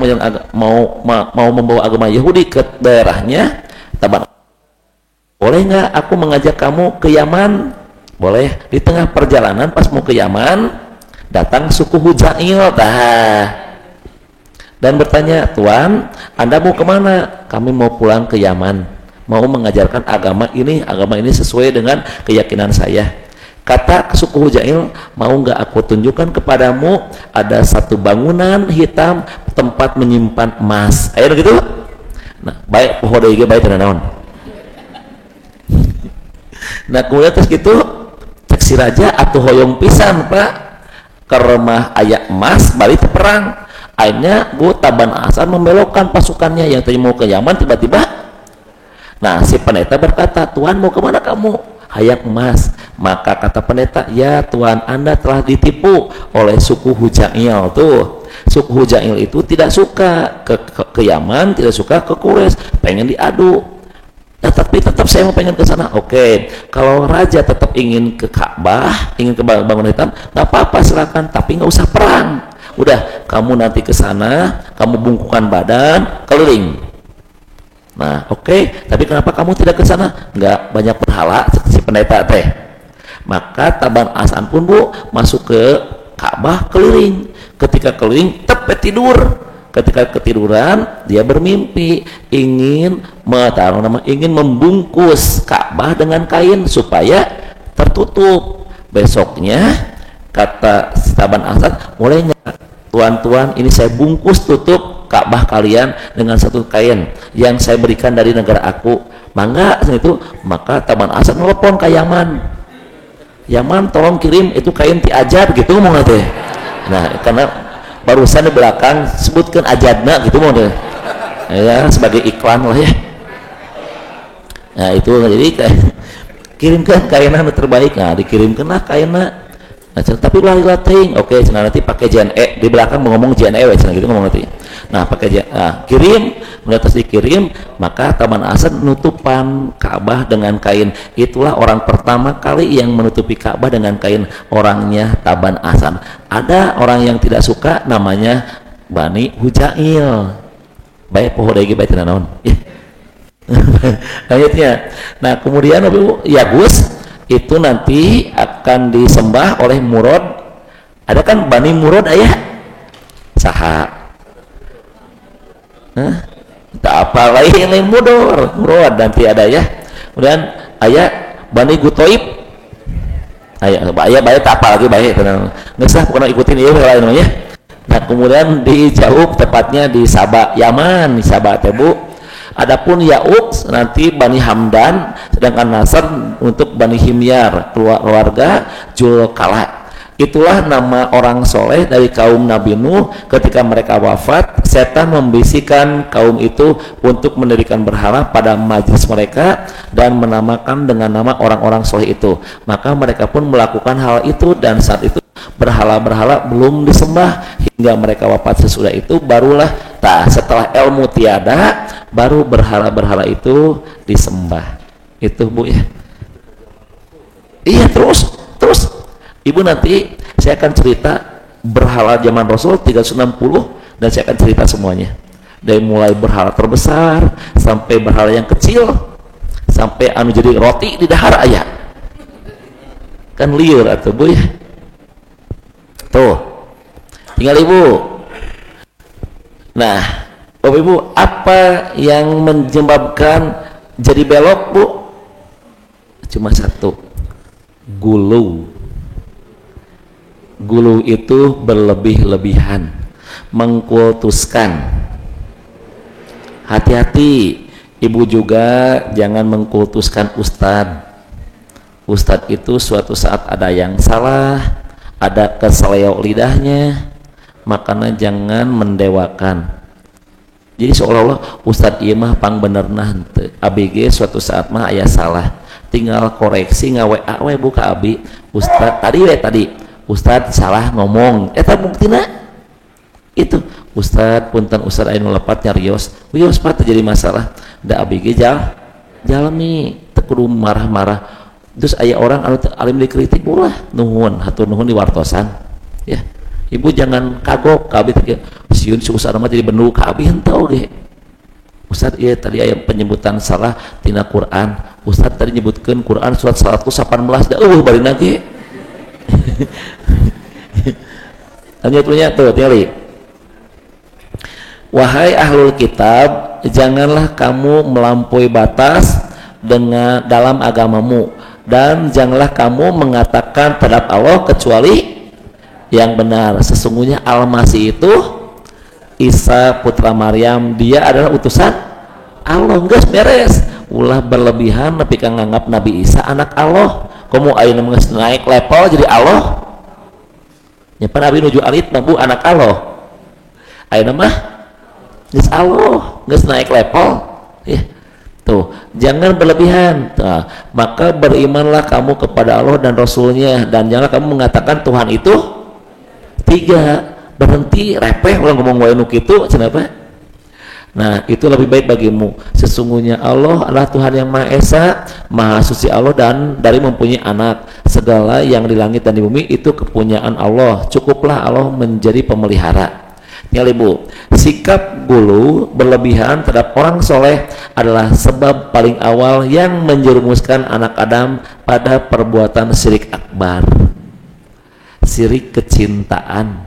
membawa agama Yahudi ke daerahnya, Taban, boleh nggak aku mengajak kamu ke Yaman? Boleh. Di tengah perjalanan pas mau ke Yaman, datang suku Hujail dan bertanya, "Tuan, Anda mau kemana?" "Kami mau pulang ke Yaman, mau mengajarkan agama ini sesuai dengan keyakinan saya." Kata suku Hujail, "Mau nggak aku tunjukkan kepadamu ada satu bangunan hitam tempat menyimpan emas." Ayo gitu. Nah, baik poho deui ge baik naon. Nah, kemudian terus gitu cek si raja atuh hoyong pisan Pak ke rumah aya emas balik ke perang. Akhirnya Taban As'ad membelokkan pasukannya yang tadi mau ke Yaman tiba-tiba. Nah, si pendeta berkata, "Tuan mau kemana kamu?" "Hayang emas." Maka kata pendeta, "Ya Tuan, Anda telah ditipu oleh suku Hujail." Tuh, suku Hujail itu tidak suka ke Yaman, tidak suka ke Quraisy, pengen diadu. Nah, tapi tetap saya mau pengen ke sana. Oke, kalau raja tetap ingin ke Ka'bah, ingin ke bangunan hitam, nggak apa-apa silakan, tapi nggak usah perang. Udah, kamu nanti ke sana, kamu bungkukan badan, keliling. Nah, oke, tapi kenapa kamu tidak ke sana? Nggak banyak berhala si pendeta teh. Maka Taban As'ad pun Bu masuk ke Ka'bah keliling. Ketika keliling, tidur. ketika ketiduran dia bermimpi ingin ingin membungkus Ka'bah dengan kain supaya tertutup. Besoknya kata Taban Asad, mulainya tuan-tuan ini saya bungkus tutup Ka'bah kalian dengan satu kain yang saya berikan dari negara aku, mangga itu. Maka Taban Asad nelpon ke Yaman, Yaman tolong kirim itu kain ti Ajad gitu mau nggak. Nah karena barusan di belakang sebutkan Ajadna gitu mau deh ya, sebagai iklan lah ya. Nah itu jadi kirimkan kainnya terbaik. Nah dikirimkan lah kainnya. Nah, tapi lari latih, oke, nanti pakai JNE di belakang mau ngomong JNE, gitu ngomong nanti. Nah pakai kirim, atas dikirim, maka Taban Asad nutupan Ka'bah dengan kain. Itulah orang pertama kali yang menutupi Ka'bah dengan kain, orangnya Taban Asad. Ada orang yang tidak suka, namanya Bani Hujail. Baik pohon lagi baik naon. Lanjutnya. Nah kemudian Yagus itu nanti akan disembah oleh Murad. Ada kan Bani Murad ayah saha tak apa lain Murad nanti ada ya. Kemudian ayah Bani Gutoib ayah tak apa lagi baik nggak usah pokoknya ikutin ya namanya. Nah kemudian dijauh tepatnya di Sabah Yaman, di Sabah Tebu. Adapun Ya'uq nanti Bani Hamdan, sedangkan Nasr untuk Bani Himyar, keluarga Julkala. Itulah nama orang soleh dari kaum Nabi Nuh. Ketika mereka wafat, setan membisikkan kaum itu untuk mendirikan berhala pada majlis mereka dan menamakan dengan nama orang-orang soleh itu. Maka mereka pun melakukan hal itu, dan saat itu berhala-berhala belum disembah hingga mereka wafat. Sesudah itu barulah setelah ilmu tiada, baru berhala-berhala itu disembah. Itu Bu ya. Iya, terus Ibu nanti saya akan cerita berhala zaman Rasul 360, dan saya akan cerita semuanya dari mulai berhala terbesar sampai berhala yang kecil, sampai anu jadi roti di dahar ayah kan liur atau Bu ya. Tuh tinggal Ibu. Nah Bapak Ibu, apa yang menyebabkan jadi belok Bu? Cuma satu, gulu. Gulu itu berlebih-lebihan, mengkultuskan. Hati-hati Ibu juga jangan mengkultuskan ustadz. Ustadz itu suatu saat ada yang salah, ada keseleo lidahnya, makanya jangan mendewakan. Jadi seolah-olah ustadz iya mah pang bener nah ABG suatu saat mah ayah salah, tinggal koreksi ngawa we buka abi ustadz tadi ustadz salah ngomong eta buktina itu ustadz punten ustadz aya nu lepat nyarios wios pat terjadi masalah da ABG jalmi teu kudu marah-marah. Terus aya orang anu alim dikritik ulah nuhun hatur nuhun diwartosan ya. Ibu jangan kagok ka abi teh sieun si ustadz mah jadi bendu ka abi henteu ge. Ustadz ieu tadi aya penyebutan salah tina Quran. Ustadz tadi nyebutkeun Quran surat 118 da barina ge. Lanjutnya tuh tinggali. Wahai ahlul kitab, janganlah kamu melampaui batas dengan dalam agamamu, dan janganlah kamu mengatakan terhadap Allah kecuali yang benar. Sesungguhnya Al-Masih itu Isa putra Maryam, dia adalah utusan Allah. Geus beres, ulah berlebihan tapi kan nganggap Nabi Isa anak Allah. Kamu ayeuna geus naik level jadi Allah. Nyapan abi nuju alit Bu anak Allah. Ayeuna mah geus Allah, geus naik level. Ya. Tuh, jangan berlebihan. Nah, maka berimanlah kamu kepada Allah dan Rasulnya, dan janganlah kamu mengatakan Tuhan itu tiga. Berhenti repeh orang ngomong wae nu kitu cenah. Nah, itu lebih baik bagimu. Sesungguhnya Allah adalah Tuhan yang Maha Esa, Maha Suci Allah, dan dari mempunyai anak. Segala yang di langit dan di bumi itu kepunyaan Allah. Cukuplah Allah menjadi pemelihara. Tinggal Ibu, sikap gulu berlebihan terhadap orang soleh adalah sebab paling awal yang menjerumuskan anak Adam pada perbuatan syirik akbar, syirik kecintaan.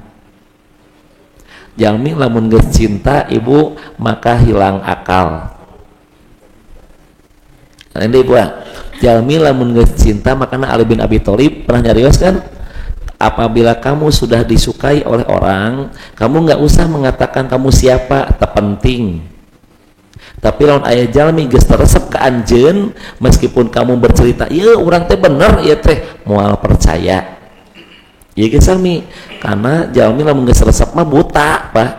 jalmi lamun geus cinta ibu maka hilang akal. Ini ibu jalmi lamun geus cinta, makanya Ali bin Abi Thalib pernah nyarios kan, apabila kamu sudah disukai oleh orang, kamu nggak usah mengatakan kamu siapa, tak penting. Tapi lamun aya jalmi geus teresep ka anjeun, meskipun kamu bercerita ieu urang teh bener ieu teh, moal percaya. Ieu geus sami, karena jalmi lamun geus resep mah buta, Pak.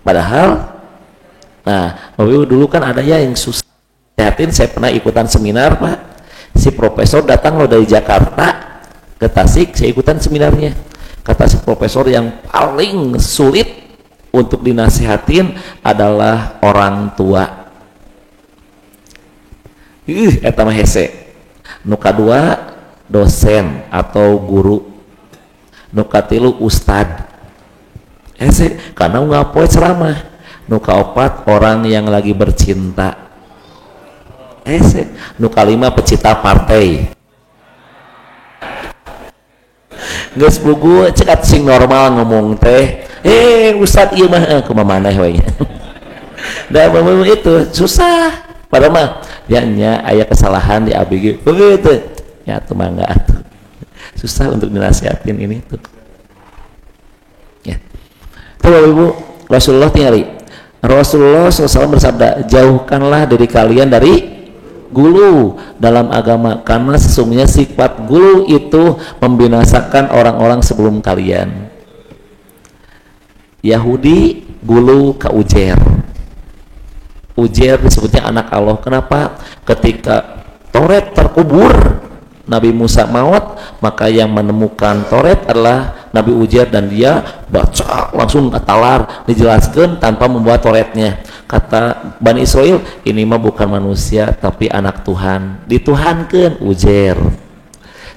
Padahal nah, dulu kan ada ya yang susah. Saya pernah ikutan seminar, Pak. Si profesor datang loh dari Jakarta ke Tasik, saya ikutan seminarnya. Kata si profesor yang paling sulit untuk dinasihatin adalah orang tua. Eta mah hese. Nu kadua dosen atau guru. Nu katilu ustad. Hese karena ngapoe ceramah. Nu kaopat orang yang lagi bercinta. Nu kalima pecinta partai. Geus bugu cekat sing normal ngomong teh. Ustad ieu mah kumaha maneh we. Da itu susah. Padahal mah nya aya kesalahan di abg. Begitu. Ya tuh mangga atuh. Susah untuk dinasihatin ini tuh. Ya. Tuh Ibu, Rasulullah tinggali. Rasulullah SAW bersabda, jauhkanlah diri kalian dari gulu dalam agama, karena sesungguhnya sifat gulu itu membinasakan orang-orang sebelum kalian. Yahudi gulu ke Uzair. Uzair disebutnya anak Allah. Kenapa? Ketika Taurat terkubur, Nabi Musa maut, maka yang menemukan Taurat adalah Nabi Uzair, dan dia baca langsung katalar, dijelaskan tanpa membuat Tauratnya. Kata Bani Israel, ini mah bukan manusia tapi anak Tuhan, dituhankan Uzair.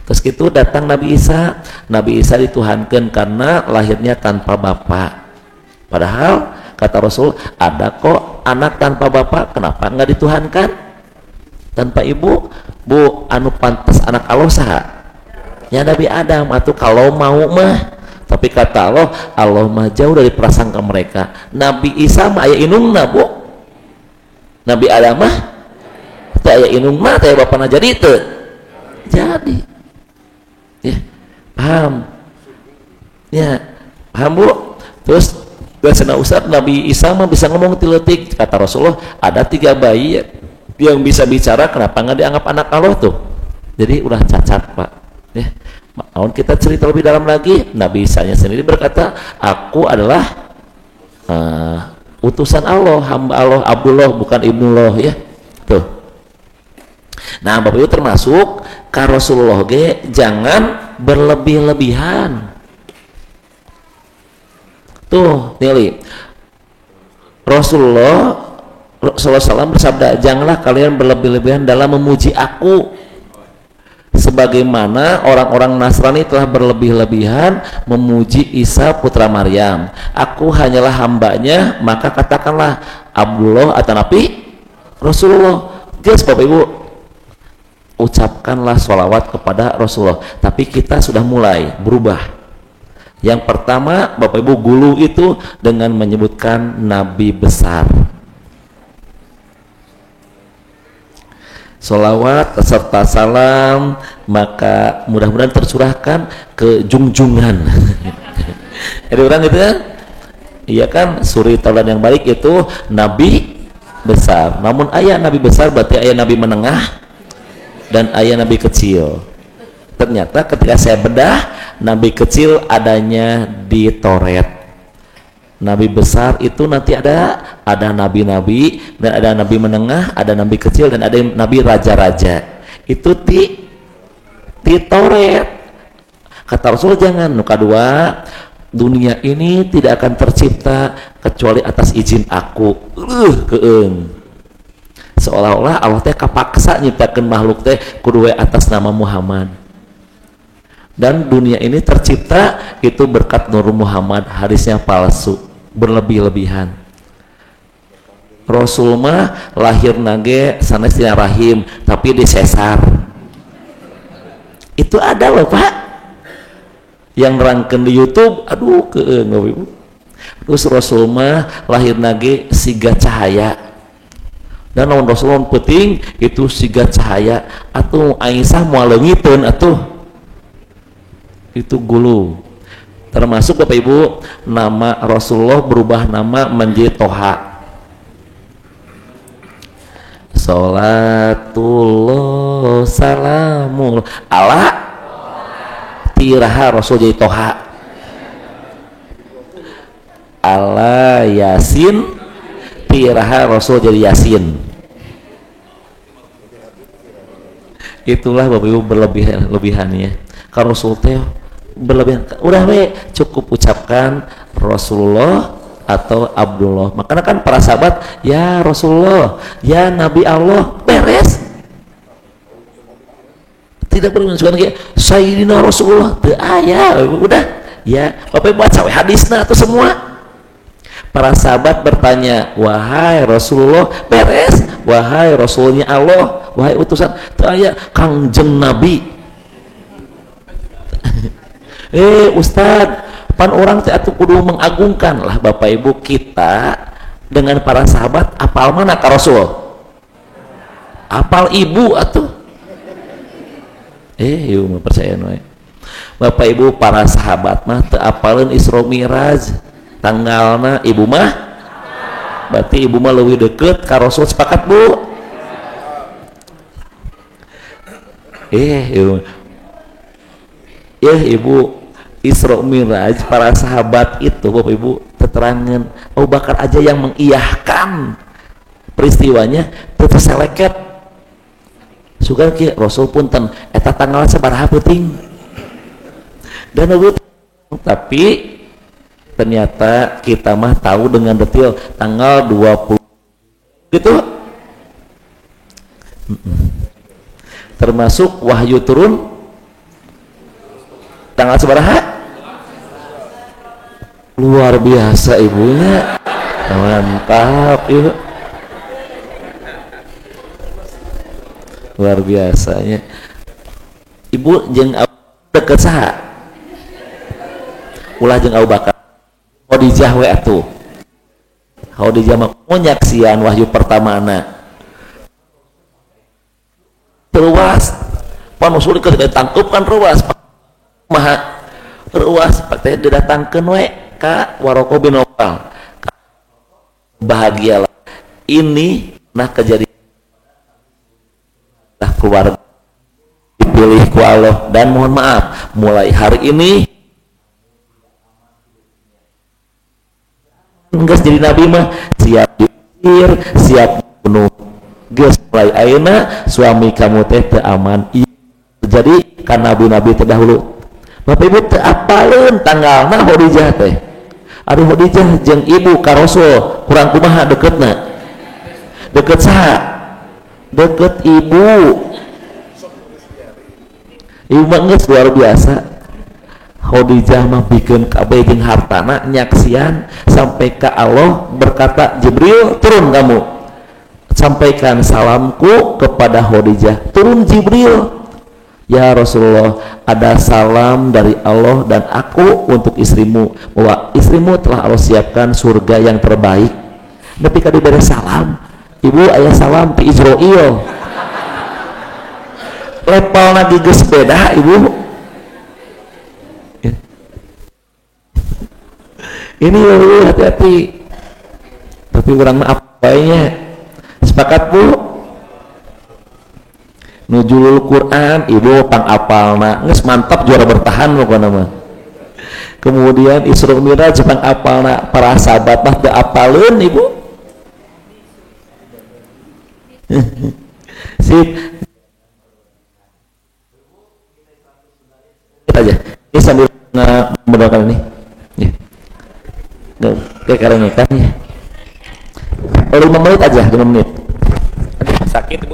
Terus itu datang Nabi Isa dituhankan karena lahirnya tanpa bapak. Padahal kata Rasul, ada kok anak tanpa bapak, kenapa nggak dituhankan? Tanpa ibu, bu anu pantas anak Allah saha? Ya Nabi Adam, atau kalau mau mah. Tapi kata Allah mah jauh dari prasangka mereka. Nabi Isa mah aya inungna, Bu. Nabi Adam mah teh aya inungna, teh bapana jadi teu. Jadi. Ya, paham. Ya, paham, Bu. Terus biasana Ustaz, Nabi Isa mah bisa ngomong tiletik. Kata Rasulullah, ada 3 bayi yang bisa bicara, kenapa nggak dianggap anak Allah tuh? Jadi udah cacat, Pak. Ya. Mau kita cerita lebih dalam lagi, Nabi Isa-nya sendiri berkata, aku adalah utusan Allah, hamba Allah, Abdullah bukan Ibnullah, ya. Tuh. Nah, Bapak Ibu termasuk ka Rasulullah ge jangan berlebih-lebihan. Tuh, nilai. Rasulullah SAW bersabda, janganlah kalian berlebih-lebihan dalam memuji aku, sebagaimana orang-orang Nasrani telah berlebih-lebihan memuji Isa putra Maryam. Aku hanyalah hambanya, maka katakanlah Abdullah atau Nabi Rasulullah. Guys, Bapak Ibu, ucapkanlah sholawat kepada Rasulullah. Tapi kita sudah mulai berubah. Yang pertama, Bapak Ibu, gulu itu dengan menyebutkan Nabi besar. Sholawat serta salam maka mudah-mudahan tercurahkan ke junjungan. Ada orang gitu kan? Iya kan, suri taulan yang baik itu Nabi besar. Namun ayah Nabi besar berarti ayah Nabi menengah dan ayah Nabi kecil. Ternyata ketika saya bedah, Nabi kecil adanya di Taurat. Nabi besar itu nanti ada nabi-nabi, dan ada nabi menengah, ada nabi kecil, dan ada nabi raja-raja. Itu di Taurat. Kata Rasul, jangan. Nuka 2, dunia ini tidak akan tercipta kecuali atas izin aku. Seolah-olah Allah teh kapaksa nyiptakeun makhluk teh kudu atas nama Muhammad. Dan dunia ini tercipta itu berkat Nur Muhammad, hadisnya palsu, berlebih-lebihan. Rasul mah lahir nage sanes tina rahim tapi disesar. Itu ada loh, Pak. yang nerangkeun di YouTube aduh keung Ibu. Terus Rasul mah lahir nage siga cahaya dan lawan Rasul penting itu siga cahaya atuh Aisyah moal leungiteun atuh itu gulu. Termasuk Bapak Ibu nama Rasulullah berubah nama menjadi Toha. Salatullah salamul ala tiraha Rasul jadi Toha. Ala Yasin tiraha Rasul jadi Yasin. Itulah Bapak Ibu berlebihannya. Kalau Rasul teh berlebihan, udah we cukup ucapkan Rasulullah atau Abdullah. Makanya kan para sahabat ya Rasulullah, ya Nabi Allah, beres. Tidak perlu menunjukkan kayak Sayyidina Rasulullah, teu aya, udah ya Bapak Ibu baca hadisna atau semua. Para sahabat bertanya, wahai Rasulullah, beres. Wahai Rasulnya Allah, wahai utusan, teu aya Kangjeng Nabi. Ustad, pan orang teh atuh kudu mengagungkan lah Bapak Ibu kita dengan para sahabat. Apal mana ka Rasul? Apal ibu atuh. Yuk mah percaya we. Bapak Ibu para sahabat mah teu apaleun Isra Mi'raj tanggalna, ibu mah berarti ibu mah leuwih deukeut ka Rasul, sepakat Bu? Ibu Isra Mi'raj para sahabat itu Bapak Ibu keterangan Abu Bakar aja yang mengiyahkan peristiwanya terseleket sugan ki Rasul punten eta tanggal sabaraha penting dan tapi ternyata kita mah tahu dengan detail tanggal 20 gitu. Termasuk wahyu turun tanggal sabaraha? Luar biasa ibunya, mantap ibu, luar biasanya ibu. Jeung deket saha ulah jeung Abu Bakar Khadijah we atuh. Khadijah mah nyaksian wahyu pertamana ruas pan usul keur ditangkep kan ruas maha ruas teh didatangkeun we ka Waraqah bin Nawfal. Bahagialah ini nah kejadian keluarga dipilih ku Allah dan mohon maaf mulai hari ini geus jadi nabi mah siap diusir, siap dibunuh. Geus mulai ayeuna suami kamu teh teu aman. Jadi kan nabi-nabi terdahulu Bapak Ibu teu apaleun tanggalna Khadijah teh. Aduh Khadijah jeung ibu ka Rasul kurang kumaha deketna? Deket saha? Deket ibu. Ibu mah geus luar biasa. Khadijah mah pikeun kabeh jeung hartana nyaksian sampai ka Allah berkata Jibril turun kamu sampaikan salamku kepada Khadijah. Turun Jibril, ya Rasulullah ada salam dari Allah dan aku untuk istrimu bahwa istrimu telah Allah siapkan surga yang terbaik. Tapi kadi beres salam ibu aya salam ti Israil level lagi geus beda ibu. Ini hati-hati. Tapi orang mah apanya sepakat Bu. Nuzulul Quran ibu pang apalna geus mantap juara bertahan pokona mah. Kemudian Isra Mi'raj pang apalna para sahabat mah teu apaleun ibu. Sip. Kita aja. Ini sambil mendoakan ini. Ya. Kayak karena kan ya. 5 menit aja, 5 menit. Aduh, sakit ibu.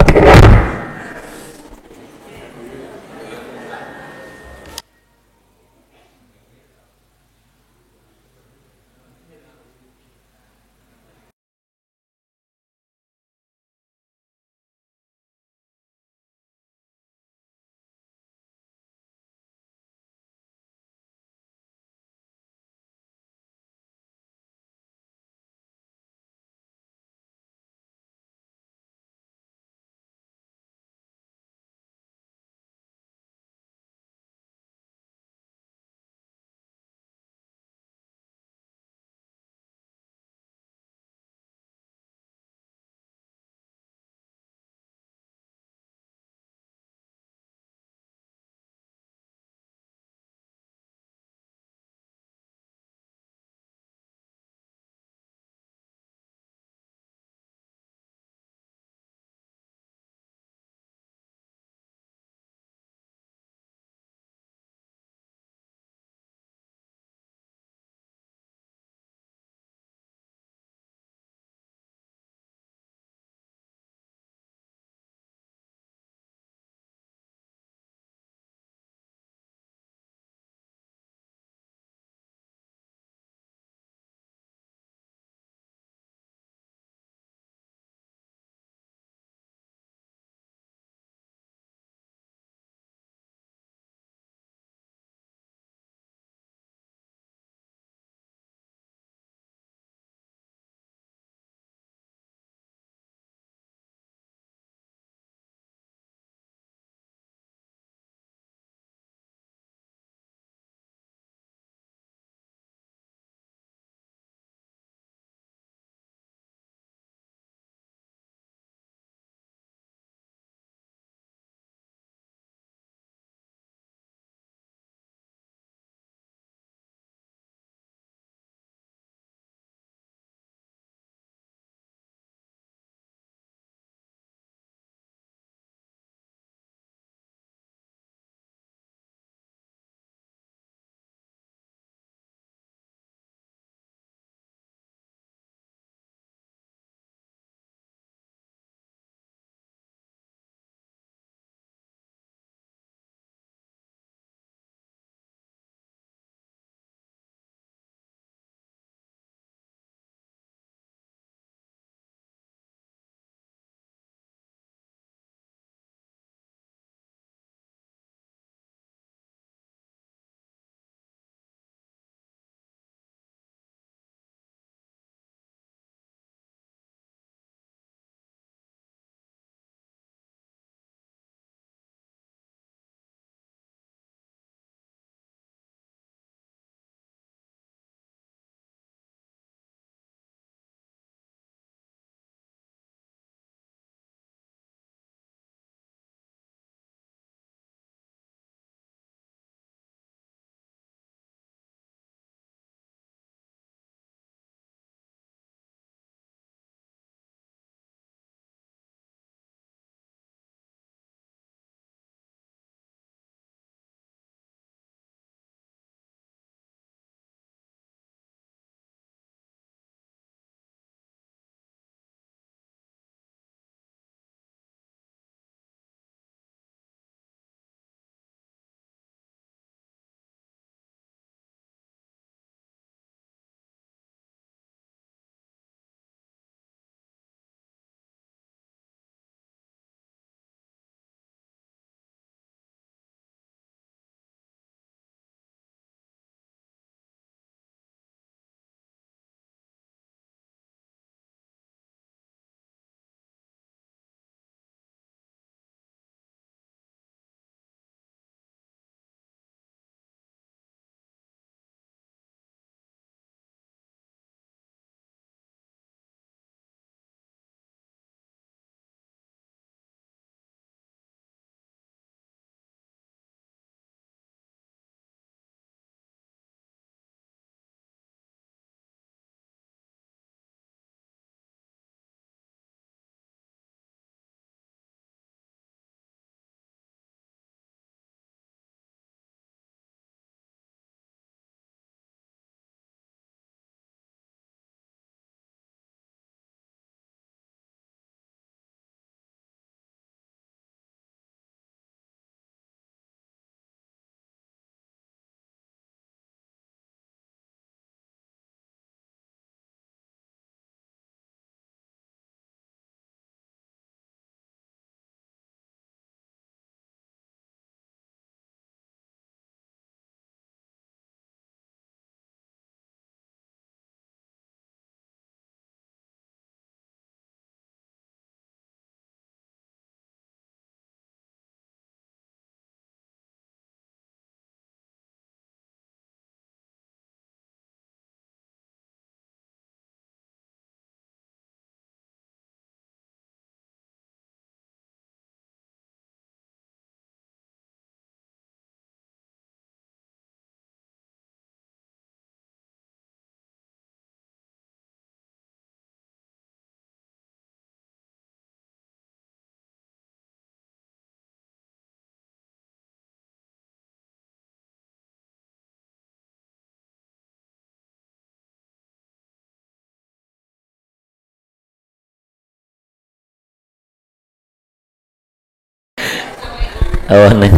Oh, neng.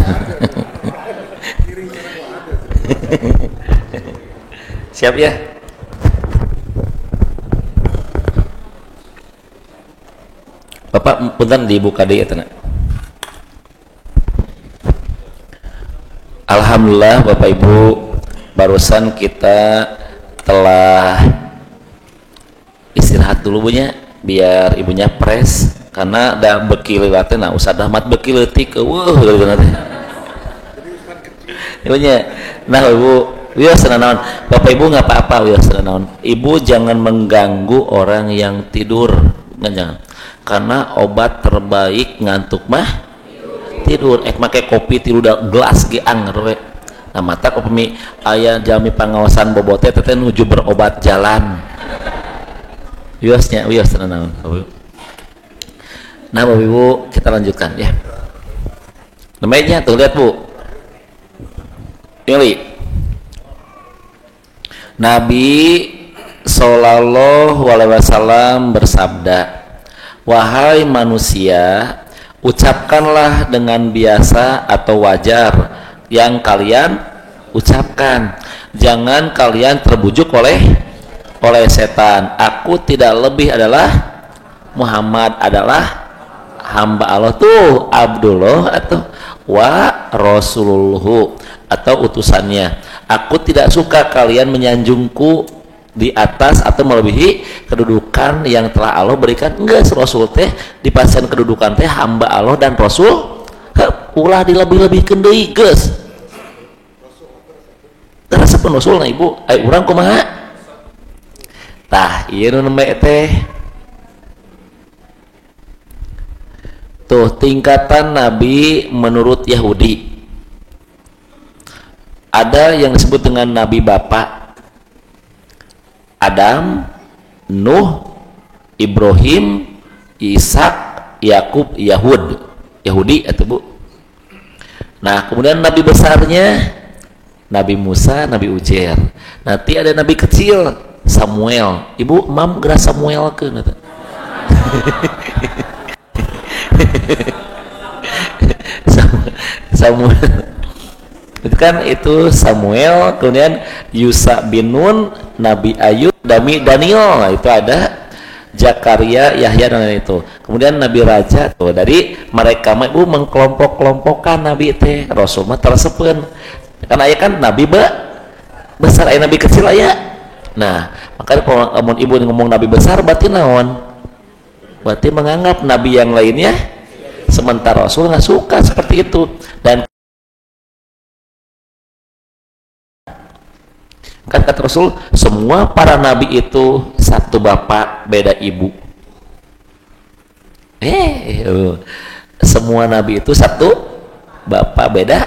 Siap ya? Bapak punten dibuka deui eta. Alhamdulillah Bapak Ibu, barusan kita telah istirahat dulu bunya biar ibunya fresh karena da beki leuwih nah usah dahmat beki leutik eueuh leuwih teh. Ibunya nah Ibu wios naon Bapak Ibu nggak apa-apa wios naon Ibu jangan mengganggu orang yang tidur jangan karena obat terbaik ngantuk mah tidur make kopi tilu gelas ge anger we nah mata kopi aya jalmi pangaosan bobote teh nuju berobat jalan wiosnya wios naon nah Bapak Ibu kita lanjutkan ya namanya tuh lihat Bu pilih Nabi Shallallahu Alaihi Wasallam bersabda, wahai manusia, ucapkanlah dengan biasa atau wajar yang kalian ucapkan. Jangan kalian terbujuk oleh setan. Aku tidak lebih adalah Muhammad adalah hamba Allah tuh Abdullah atau wa Rasulullah atau utusannya. Aku tidak suka kalian menyanjungku di atas atau melebihi kedudukan yang telah Allah berikan. Enggak, Rasul teh dipasang kedudukan teh hamba Allah dan Rasul ulah dilebih-lebihkeun deui geus. Terasa pun Rasul na Ibu, urang kumaha? Tah, ieu nu nembe teh. Tuh tingkatan Nabi menurut Yahudi. Ada yang disebut dengan Nabi Bapak Adam, Nuh, Ibrahim, Ishak, Yakub, Yahudi atau Bu. Nah kemudian Nabi besarnya Nabi Musa, Nabi Ujair. Nanti ada Nabi kecil Samuel. Ibu mam gerak Samuel ke Samuel itu kan itu Samuel, kemudian Yusa bin Nun, Nabi Ayub, Daniel, nah, itu ada Zakaria, Yahya dan itu. Kemudian Nabi Raja tuh dari mereka Ibu mengkelompok-kelompokkan Nabi teh Rasul mah tersebut. Kan aya kan Nabi besar aya Nabi kecil aya. Nah, makanya kalau Ibu ngomong Nabi besar berarti naon? Berarti menganggap Nabi yang lainnya sementara Rasul nggak suka seperti itu. Dan kan kata Rasul semua para nabi itu satu bapak beda ibu. Semua nabi itu satu bapak beda.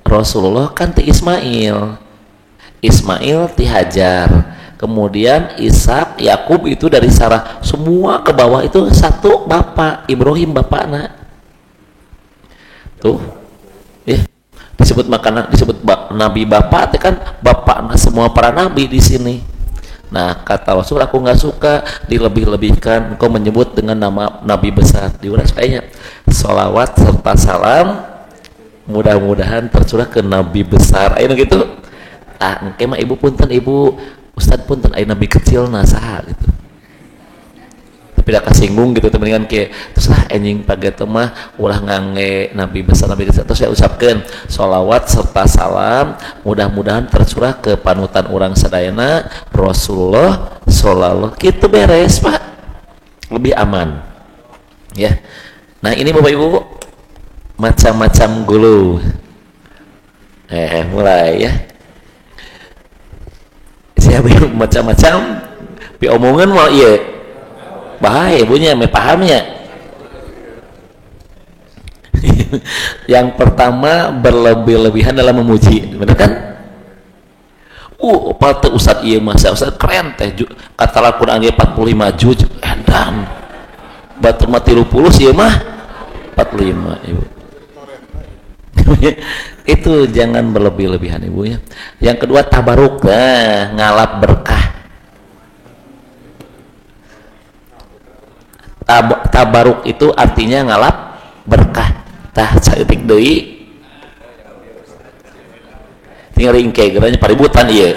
Rasulullah kan ti Ismail ti Hajar, kemudian Ishak, Yakub itu dari Sarah, semua ke bawah itu satu bapak, Ibrahim bapakna tuh disebut makanan, disebut nabi bapak itu kan bapak semua para nabi di sini. Nah kata Rasul aku nggak suka dilebih-lebihkan, engkau menyebut dengan nama nabi besar. Diulas kayaknya sholawat serta salam mudah-mudahan tercurah ke nabi besar ayo gitu. Engke mah ibu punten, ibu ustad punten, ayo nabi kecil nasaha gitu tapi dah kasinggung gitu teman ke terus lah enjing paget mah ulah ngangge nabi besar nabi kecil. Terus saya ucapkan sholawat serta salam mudah-mudahan tercurah ke panutan orang sadayana Rasulullah sallallahu gitu beres Pak, lebih aman ya. Nah ini Bapak Ibu macam-macam gulu mulai ya siapa macam-macam pi omongan mau iya bahaya ibunya pahamnya. Yang pertama berlebih-lebihan dalam memuji, benar kan? Apa tuh Ustad iya masa Ustad keren teh kata Al-Qur'an 45 juz edan batur mati 30 sih mah 45 ibu. Itu jangan berlebih-lebihan ibu ya. Yang kedua tabaruk, ngalap berkah. Tabaruk itu artinya ngalap berkah. tah saeutik deui tinggal ingke geranya paributan ieu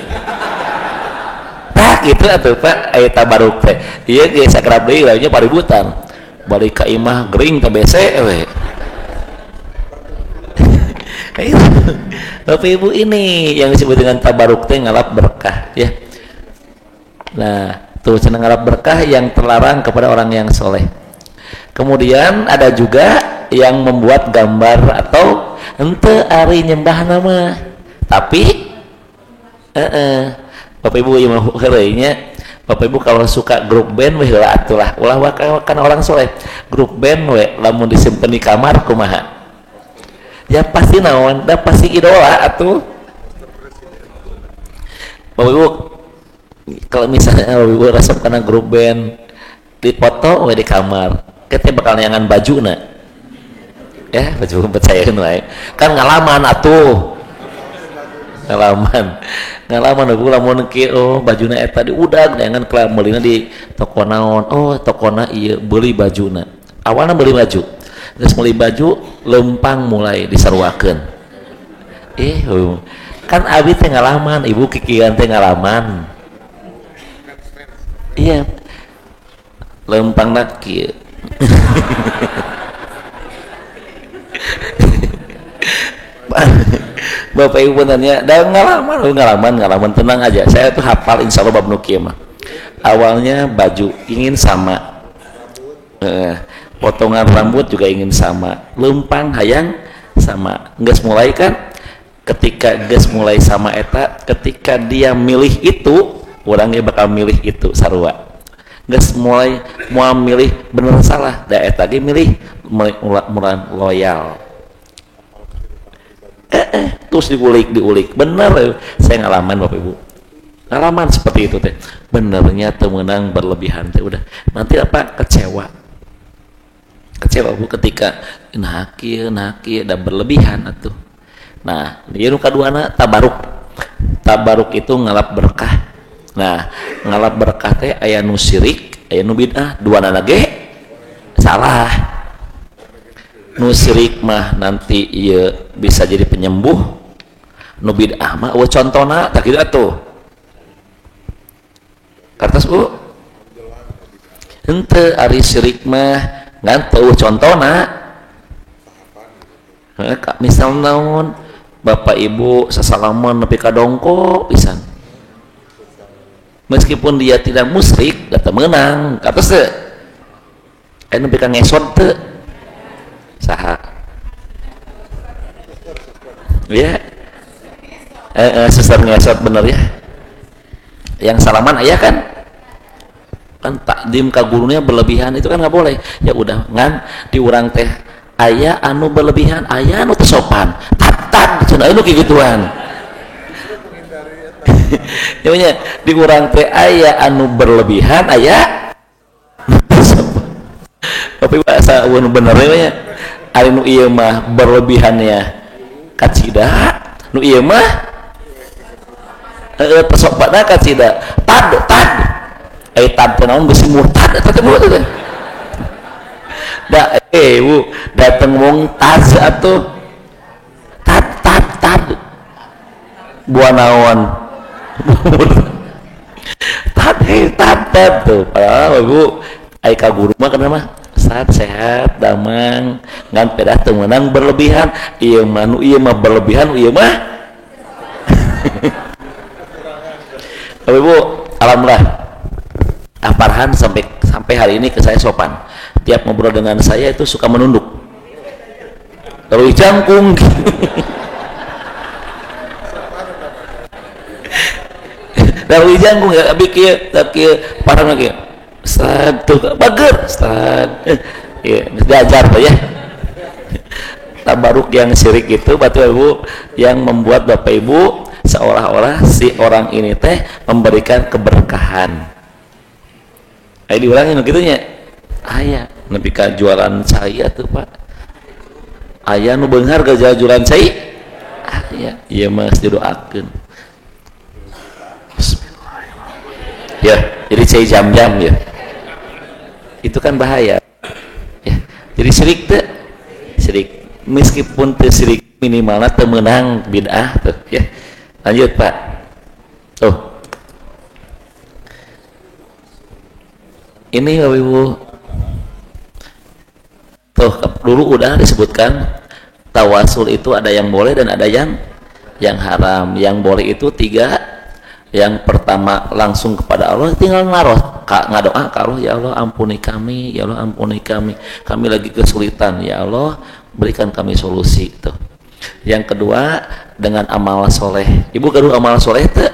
tah gitu atuh Pak aya tabaruk teh ieu ge sakrab deui lainnya paributan balik ka imah gering ka BC we Bapak Ibu ini yang disebut dengan tabaruk teh ngalap berkah ya. Nah, tuh cenah ngalap berkah yang terlarang kepada orang yang soleh. Kemudian ada juga yang membuat gambar atau ente ari nyembah nama. Tapi Bapak Ibu yang mau heureuy Bapak Ibu kalau suka grup band weh lah atulah ulah kan orang soleh. Grup band we lamun disimpen di kamar kumaha? Ya pasti naon, dah pasti idola atuh. Bapak Ibu kalau misalnya Bapak Ibu resep karena grup band dipoto we di kamar, kita bakal nyangan bajuna. Ya, baju percayakeun wae. Kan ngalaman atuh. Ngalaman Bapak lamun kieu oh bajuna eta diudag nyangan kelar meulina di toko naon. Oh, tokona ieu beuli bajuna. Awalna beli baju. Terus meuli baju lempang mulai disaruakeun kan abi teh ngalaman ibu kikian teh ngalaman iya lempang nak kieu Bapak Ibu tanya dah ngalaman tenang aja saya tuh hafal insya Allah bab nu kieu mah awalnya baju ingin sama potongan rambut juga ingin sama lempang hayang sama geus mulai kan ketika geus mulai sama eta ketika dia milih itu orangnya bakal milih itu sarua geus mulai mau milih bener salah da eta ge milih mulan loyal terus diulik bener saya ngalaman Bapak Ibu ngalaman seperti itu teh benernya temenang berlebihan teh udah nanti apa kecewa Bu ketika nah kieu da berlebihan atuh. Nah, ieu nu kaduana tabaruk itu ngalap berkah. Nah, ngalap berkah teh aya nu syirik, aya nu bid'ah, duana ge salah. Nu syirik mah nanti ieu bisa jadi penyembuh. Nu bid'ah mah eueuh contona tah kitu atuh. Kartos Bu. Henteu ari syirik mah ngan teu contona misal naon Bapak Ibu sasalaman nepi ka dongko pisan meskipun dia tidak musyrik da teu meunang katos teu aya nepi ka ngesot teu saha ya suster ngesot bener ya yang salaman aya kan takdim ka gurunya berlebihan itu kan nggak boleh ya udah ngan di urang teh aya anu berlebihan aya anu teu sopan tat cenah anu kieu gituan ya di urang teh aya anu berlebihan aya tapi bahasa anu bener nya ari nu ieu mah berlebihannya kacida nu ieu mah teu sopanna kacida tad tad naon besi murtad eta teh teh da Bu dateng wong tas atuh tad buah naon tad tuh padahal Bu ai ka guru mah kana mah sehat damang ngan pedah teu meunang berlebihan ieu mah berlebihan ieu mah Bapak Ibu alhamdulillah Farhan sampai hari ini ke saya sopan tiap ngobrol dengan saya itu suka menunduk terus jangkung terus jangkung ya bikin parang lagi satu bager ya diajar tuh ya tabaruk yang syirik itu Bapak Ibu yang membuat Bapak Ibu seolah-olah si orang ini teh memberikan keberkahan. Ayo diulangin gitunya aya nepi ka jualan cai atuh Pak aya nu beunghar ke jualan cai aya ieu mah didoakeun bismillahirrahmanirrahim ya jadi cai jam-jam ya itu kan bahaya ya jadi syirik teh syirik meskipun tersirik minimalnya temenang bid'ah tuh ya. Lanjut Pak. Tuh ini Bapak Ibu tuh dulu udah disebutkan tawasul itu ada yang boleh dan ada yang haram. Yang boleh itu 3. Yang pertama langsung kepada Allah, tinggal ngadoa ke Allah, ya Allah ampuni kami, ya Allah ampuni kami lagi kesulitan, ya Allah berikan kami solusi tuh. Yang kedua dengan amal soleh. Ibu gaduh amal soleh teh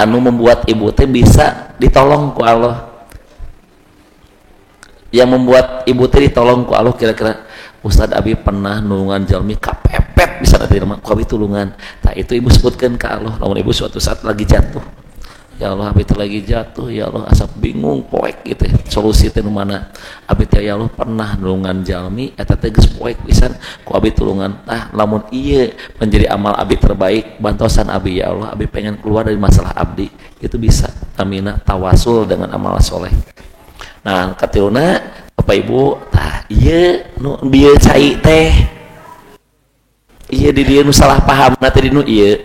anu membuat ibu teh bisa ditolong ku Allah. Yang membuat ibu teh ditolong ku Allah kira-kira Ustad Abi pernah nulungan jalmi kapepet bisa nanti rumah ku Abi tulungan. Nah itu ibu sebutkan ke Allah. Lamun ibu suatu saat lagi jatuh, ya Allah Abi itu lagi jatuh, ya Allah asap bingung poek gitu ya. Solusi teh mana? Abi teh ya Allah pernah nulungan jalmi eta teh geus poek pisan ku Abi tulungan. Ah lamun ieu menjadi amal Abi terbaik bantosan Abi, ya Allah Abi pengen keluar dari masalah abdi. Itu bisa namina tawasul dengan amal soleh. Nah katiluna Bapak Ibu, tah iya nu bieu cai teh. Iya di dieu nu salah paham teh di nu ieu.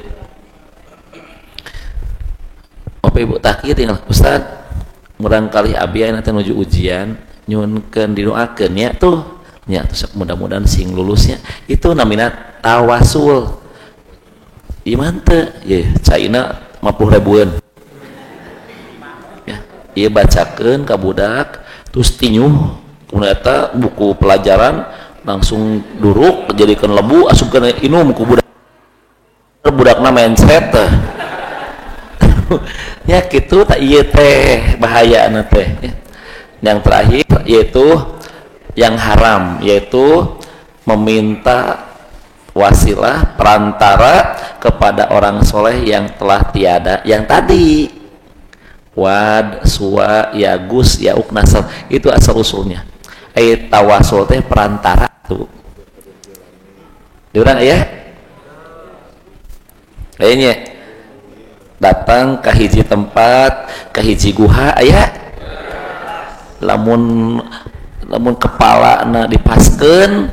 Bapak Ibu tah kieu tinggal Ustaz, murang kali abi aya teh nuju ujian, nyunkeun didoakeun nya tuh. Nya tuh mudah-mudahan sing lulusnya. Itu namina tawasul. Iman teh, ye caina 50.000-an. Ya, ieu bacakeun ka budak terus tinyuh ternyata buku pelajaran langsung duruk jadikan lebu asupkan inum ku budakna mindset ya gitu tak iya teh bahaya teh. Yang terakhir yaitu yang haram, yaitu meminta wasilah perantara kepada orang soleh yang telah tiada. Yang tadi wad, suwa, yagus, yauk, nasab itu asal usulnya. Tawasul teh perantara tuh. Diurang ya? Kayaknya datang ke hiji tempat, ke hiji guha aya. Lamun kepala na dipaskeun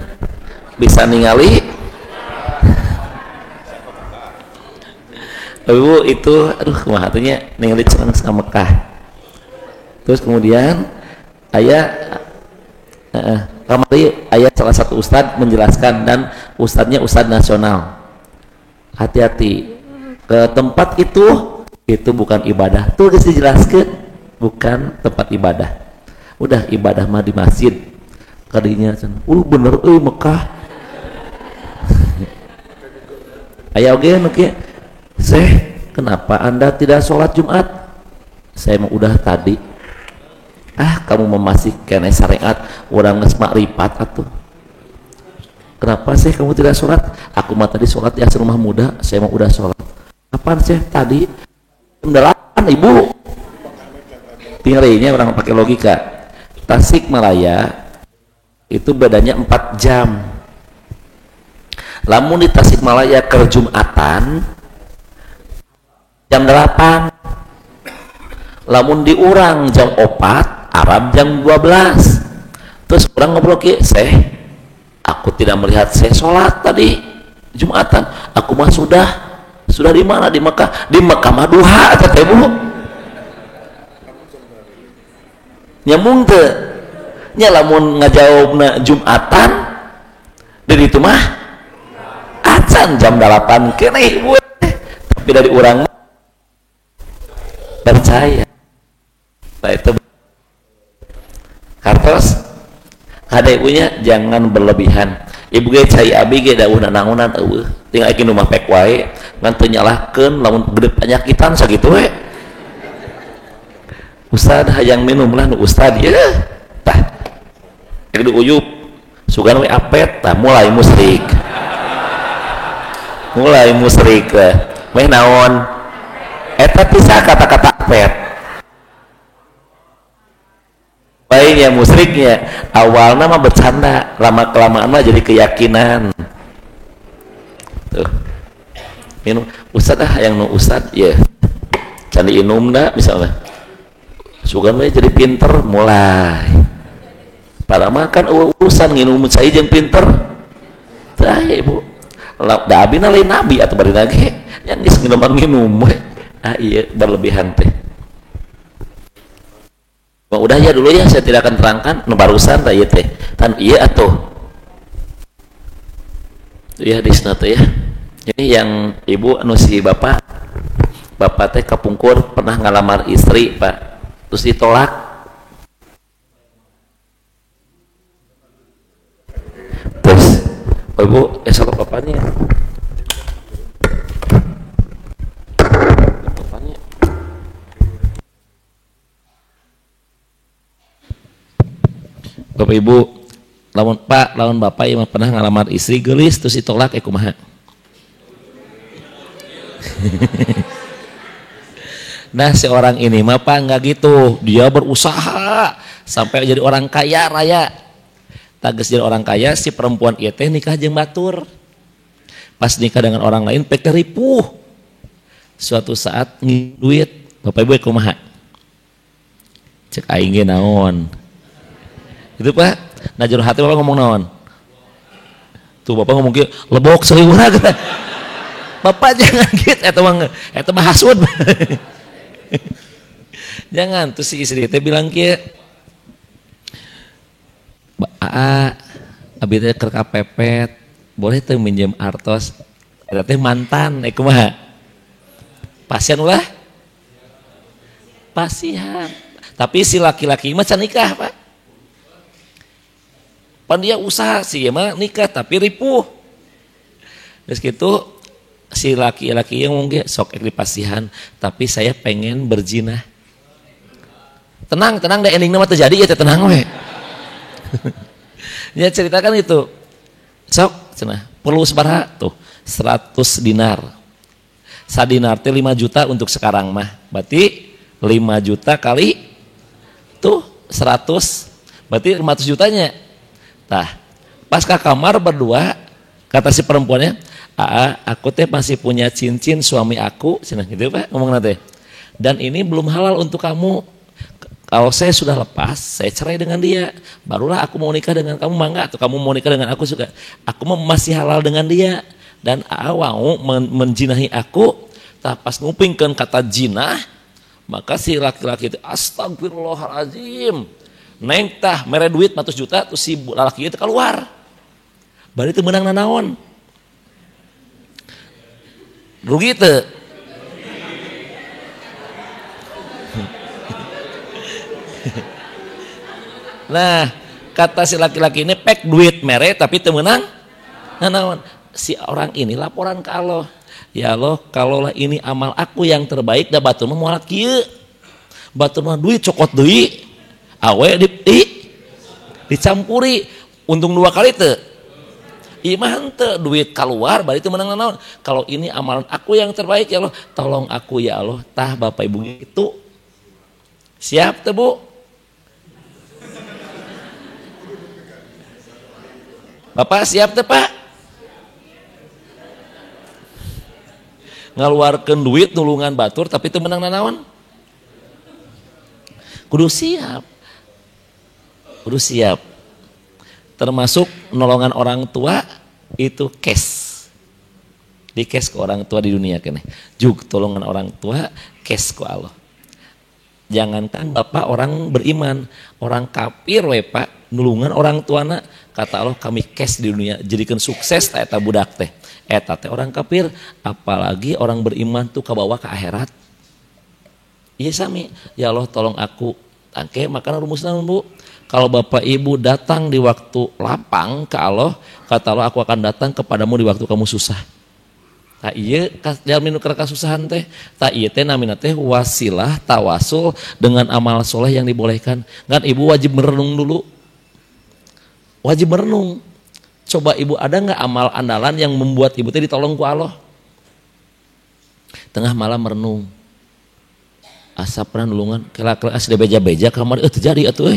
bisa ningali. Lalu itu aduh kumaha teh nya ningali cenah ka Mekah. Terus kemudian aya kamari ayat salah satu ustadz menjelaskan dan ustadznya ustadz nasional. Hati-hati ke tempat itu bukan ibadah. Tuh guys dijelaskan bukan tempat ibadah. Udah ibadah mah di masjid. Kadinya bener Mekah. Aya oge nu kieu. Kenapa Anda tidak sholat Jumat? Saya mau udah tadi. Kamu memasihkan syariat orang geus makrifat atuh. Kenapa sih kamu tidak sholat? Aku mah tadi sholat di asar rumah muda, saya mau udah sholat. Apaan sih tadi? Jam 8 Ibu. Tinggalnya orang pakai logika. Tasikmalaya itu bedanya 4 jam. Lamun di Tasikmalaya ke Jumatan jam 8. Lamun diurang jam 4 Arab jam 12. Terus orang ngobrol ke aku tidak melihat saya sholat tadi Jumatan. Aku mah sudah di mana? Di Mekah. Di Mekah mah duha kata ibu. Nyambung teu nya lamun ngajawabna Jumatan dari itu mah azan jam 8 keneh ibu. Tapi dari orang percaya. Nah itu kartos kada ibunya jangan berlebihan. Ibu ge cai abi ge daun nangunan eueuh tinggal iki nu mah pek wae ngan teu nyalahkeun lamun gede penyakitan sakitu we. Ustad hayang minum lah nu ustad ya tah kudu uyup sugan we apet tah mulai musyrik meh naon eta pisah kata-kata apet baiknya musyriknya awalnya mah bercanda lama kelamaan mah jadi keyakinan tuh minum ustad yang nu ustad ya candi inum dah misalnya sugan we jadi pinter mulai pada makan urusan nginum saya jeung pinter dah ibu da abina lain nabi atau bari lagi yang geus nginum we iya berlebihan teh. Udah ya dulu ya, saya tidak akan terangkan barusan teh ieu teh tan iya atuh ya di sana teh ya. Ini yang ibu anu si bapak teh kapungkur pernah ngalamar istri pak terus ditolak. Terus ibu esok bapaknya bapak ibu lawan bapak yang pernah ngalamar istri gelis terus ditolak kumaha. Nah si orang ini mah pak nggak gitu, dia berusaha sampai jadi orang kaya raya. Tages jadi orang kaya si perempuan ieu teh nikah jeung batur. Pas nikah dengan orang lain pek ripuh. Suatu saat duit, bapak ibu kumaha? Cek aing ge naon? Itu pak, najur hati bapak ngomong naon? Tuh bapak ngomong gitu, lebok seriwuna gitu. Bapak jangan gitu, eta mah hasud. Jangan, tuh si istri teh bilang kieu. Abi teh keur kapepet, boleh teh minjem artos. Eta teh mantan, kumaha? Pasien ulah? Pasien. Tapi si laki-laki mah can nikah, Pak. Pan dia usaha sih mah nikah tapi ripuh. Terus gitu si laki-laki yang mungkin sok dipasihan tapi saya pengen berzina. Tenang deh endingnya mah terjadi ya tenang we. Ya ceritakan itu. Sok cenah perlu sabaraha tuh 100 dinar. Sadinar teh 5 juta untuk sekarang mah. Berarti 5 juta kali tuh 100 berarti 500 jutanya. Tah, pas ke kamar berdua, kata si perempuannya, aku teh masih punya cincin suami aku, cenah gitu Pak, ngomong nanti. Dan ini belum halal untuk kamu. Kalau saya sudah lepas, saya cerai dengan dia, barulah aku mau nikah dengan kamu, mangga atau kamu mau nikah dengan aku juga. Aku masih halal dengan dia dan mau menjinahi aku. Tah pas ngupingkeun kata jinah, maka si laki-laki itu astagfirullahalazim. Neng tah mere duit 100 juta terus si laki itu keluar. Bari teu meunang nanaon. Rugi teu? Nah, kata si laki-laki ini pek duit mere tapi teu meunang nanaon. Si orang ini laporan ke Allah. Ya Allah, kalaulah ini amal aku yang terbaik da batur mah moal kieu. Batur mah duit cokot deui. Awe dicampuri untung 2 kali teu iman teu duit keluar bari teu menang naon. Kalau ini amalan aku yang terbaik ya Allah tolong aku ya Allah. Tah bapak ibu itu siap teu bu? Bapak siap teu pak? Ngaluarkeun duit nulungan batur tapi teu menang naon. Kudu siap termasuk nolongan orang tua itu cash di cash ke orang tua di dunia kene juk tolongan orang tua cash ke Allah. Jangankan bapak orang beriman, orang kafir we pak nulungan orang tuana kata Allah kami cash di dunia jadikan sukses eta budak teh eta teh orang kafir apalagi orang beriman tuh kabawa ke akhirat. Iya sami ya Allah tolong aku tangke makan rumusna bu. Kalau bapak ibu datang di waktu lapang ke Allah, kata Allah aku akan datang kepadamu di waktu kamu susah. Tak iya jalmin nu kasusahan teh, tak iya teh namina teh wasilah tawasul dengan amal soleh yang dibolehkan. Kan ibu wajib merenung dulu. Wajib merenung. Coba ibu ada nggak amal andalan yang membuat ibu teh ditolong ku Allah? Tengah malam merenung. Asa pernah nulungan kela-kela asli beja-beja kamar terjadi atuh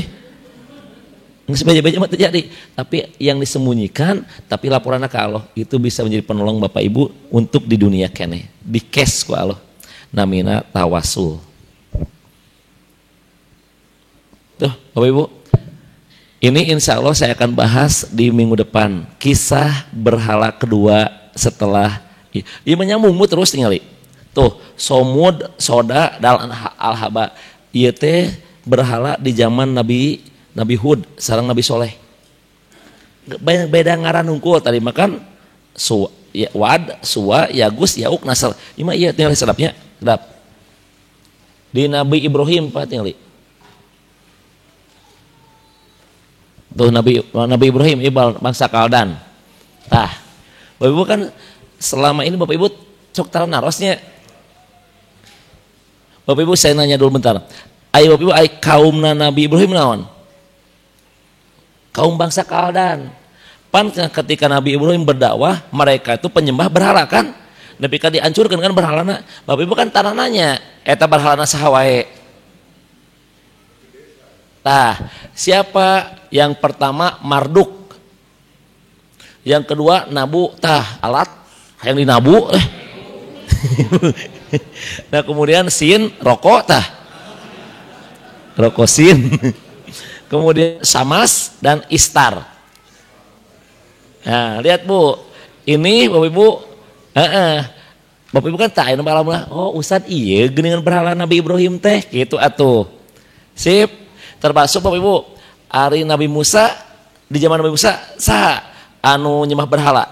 nggak sebeja-beja mah terjadi tapi yang disembunyikan tapi laporan ke Allah itu bisa menjadi penolong bapak ibu untuk di dunia kene di cash ku Allah namina tawasul tuh bapak ibu Ini insya Allah saya akan bahas di minggu depan. Kisah berhala kedua setelah ini menyambung terus tinggali. Tuh, Somud, Soda, dan Al-Haba. Ieu teh berhala di zaman Nabi Hud sareng Nabi Soleh. Beda ngaran hungkul tadi makan Wad, Suwa, Yagus, Yauk, Nasr. Ima iya tinggali sedapnya. Sedap. Di Nabi Ibrahim Pak tinggali. Tuh Nabi Ibrahim ibal bangsa Kaldan. Tah, Bapak Ibu kan selama ini Bapak Ibu cok taruh narosnya. Bapak Ibu saya nanya dulu bentar. Ayo Bapak Ibu, kaumna Nabi Ibrahim naon? Kaum bangsa Kaldan. Pan ketika Nabi Ibrahim berdakwah, mereka itu penyembah berhala kan? Tapi kan dihancurkan kan berhalana. Bapak Ibu kan tanananya eta berhalana saha wae. Nah, siapa yang pertama? Marduk. Yang kedua Nabu, alat yang dinabu. Nah kemudian Sin, rokok rokok Sin. Kemudian Samas dan Istar. Nah lihat Bu, ini Bapak Ibu, Bapak Ibu kan tak oh Ustad iya geningan berhala Nabi Ibrahim teh gitu atuh. Sip. Termasuk Bapak Ibu, hari Nabi Musa, di zaman Nabi Musa, saha anu nyembah berhala?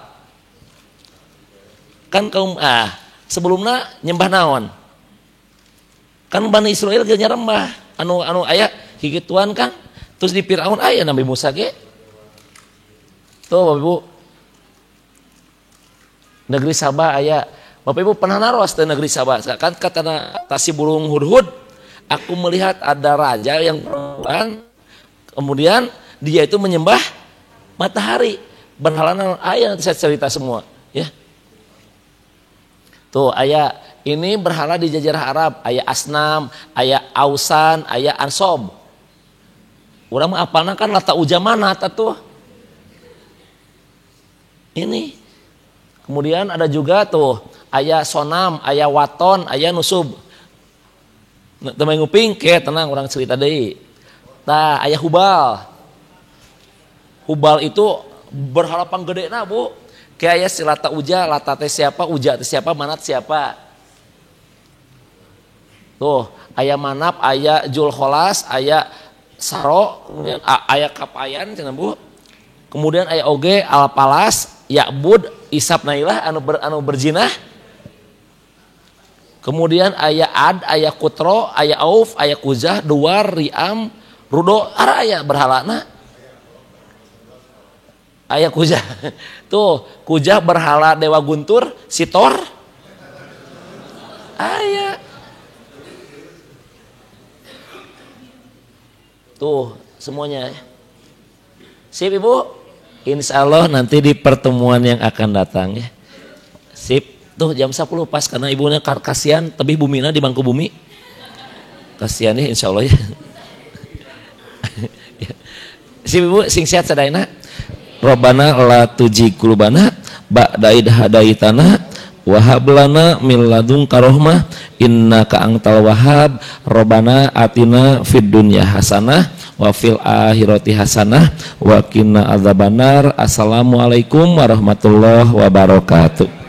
Kan kaum sebelumnya nyembah naon? Kan Bani Israel ge nyarembah anu aya higituan kan? Terus di Firaun aya Nabi Musa ge. Tuh Bapak Ibu. Negeri Sabah aya. Bapak Ibu pernah naros di negeri Sabah? Kan kata si burung hudhud, aku melihat ada raja yang perempuan, kemudian dia itu menyembah matahari. Berhala ayah nanti saya cerita semua, ya. Tuh ayah ini berhala di Jazirah Arab, ayah Asnam, ayah Ausan, ayah Ansob. Urang mah apalna kan Lata Ujamanat atuh. Ini. Kemudian ada juga tuh ayah Sonam, ayah Waton, ayah Nusub. Temen nguping ke tenang orang cerita deui. Nah, ayah Hubal. Hubal itu berhala panggedena, Bu. Kayak aya si Lata Uja, Lata teh siapa, Uja teh siapa, Manat siapa. Tuh, ayah Manap, ayah Julholas, ayah Saro, kemudian ayah Kapayan cenah Bu. Kemudian ayah Oge, Alpalas, Ya'bud, Isap Nailah anu berzinah. Kemudian ayah Ad, ayah Kutro, ayah Auf, ayah Kuzah, Duar, Riam, Rudo, ayah berhalana. Ayah Kuzah. Tuh, Kuzah berhala Dewa Guntur, Sitor. Ayah. Tuh, semuanya. Sip Ibu. Insya Allah nanti di pertemuan yang akan datang ya. Sip. Tuh jam 10 pas karena ibunya kasihan tebih bumina di bangku bumi. Kasihan ya insya Allah ya. Si ibu sing sehat sadayana. Robbana la tuzigh qulubana ba'da idh hadaitana wa hab lana min ladunka rahmah innaka antal wahhab. Robbana atina fid dunya hasanah wa fil akhirati hasanah wa qina adzabannar. Assalamualaikum warahmatullahi wabarakatuh.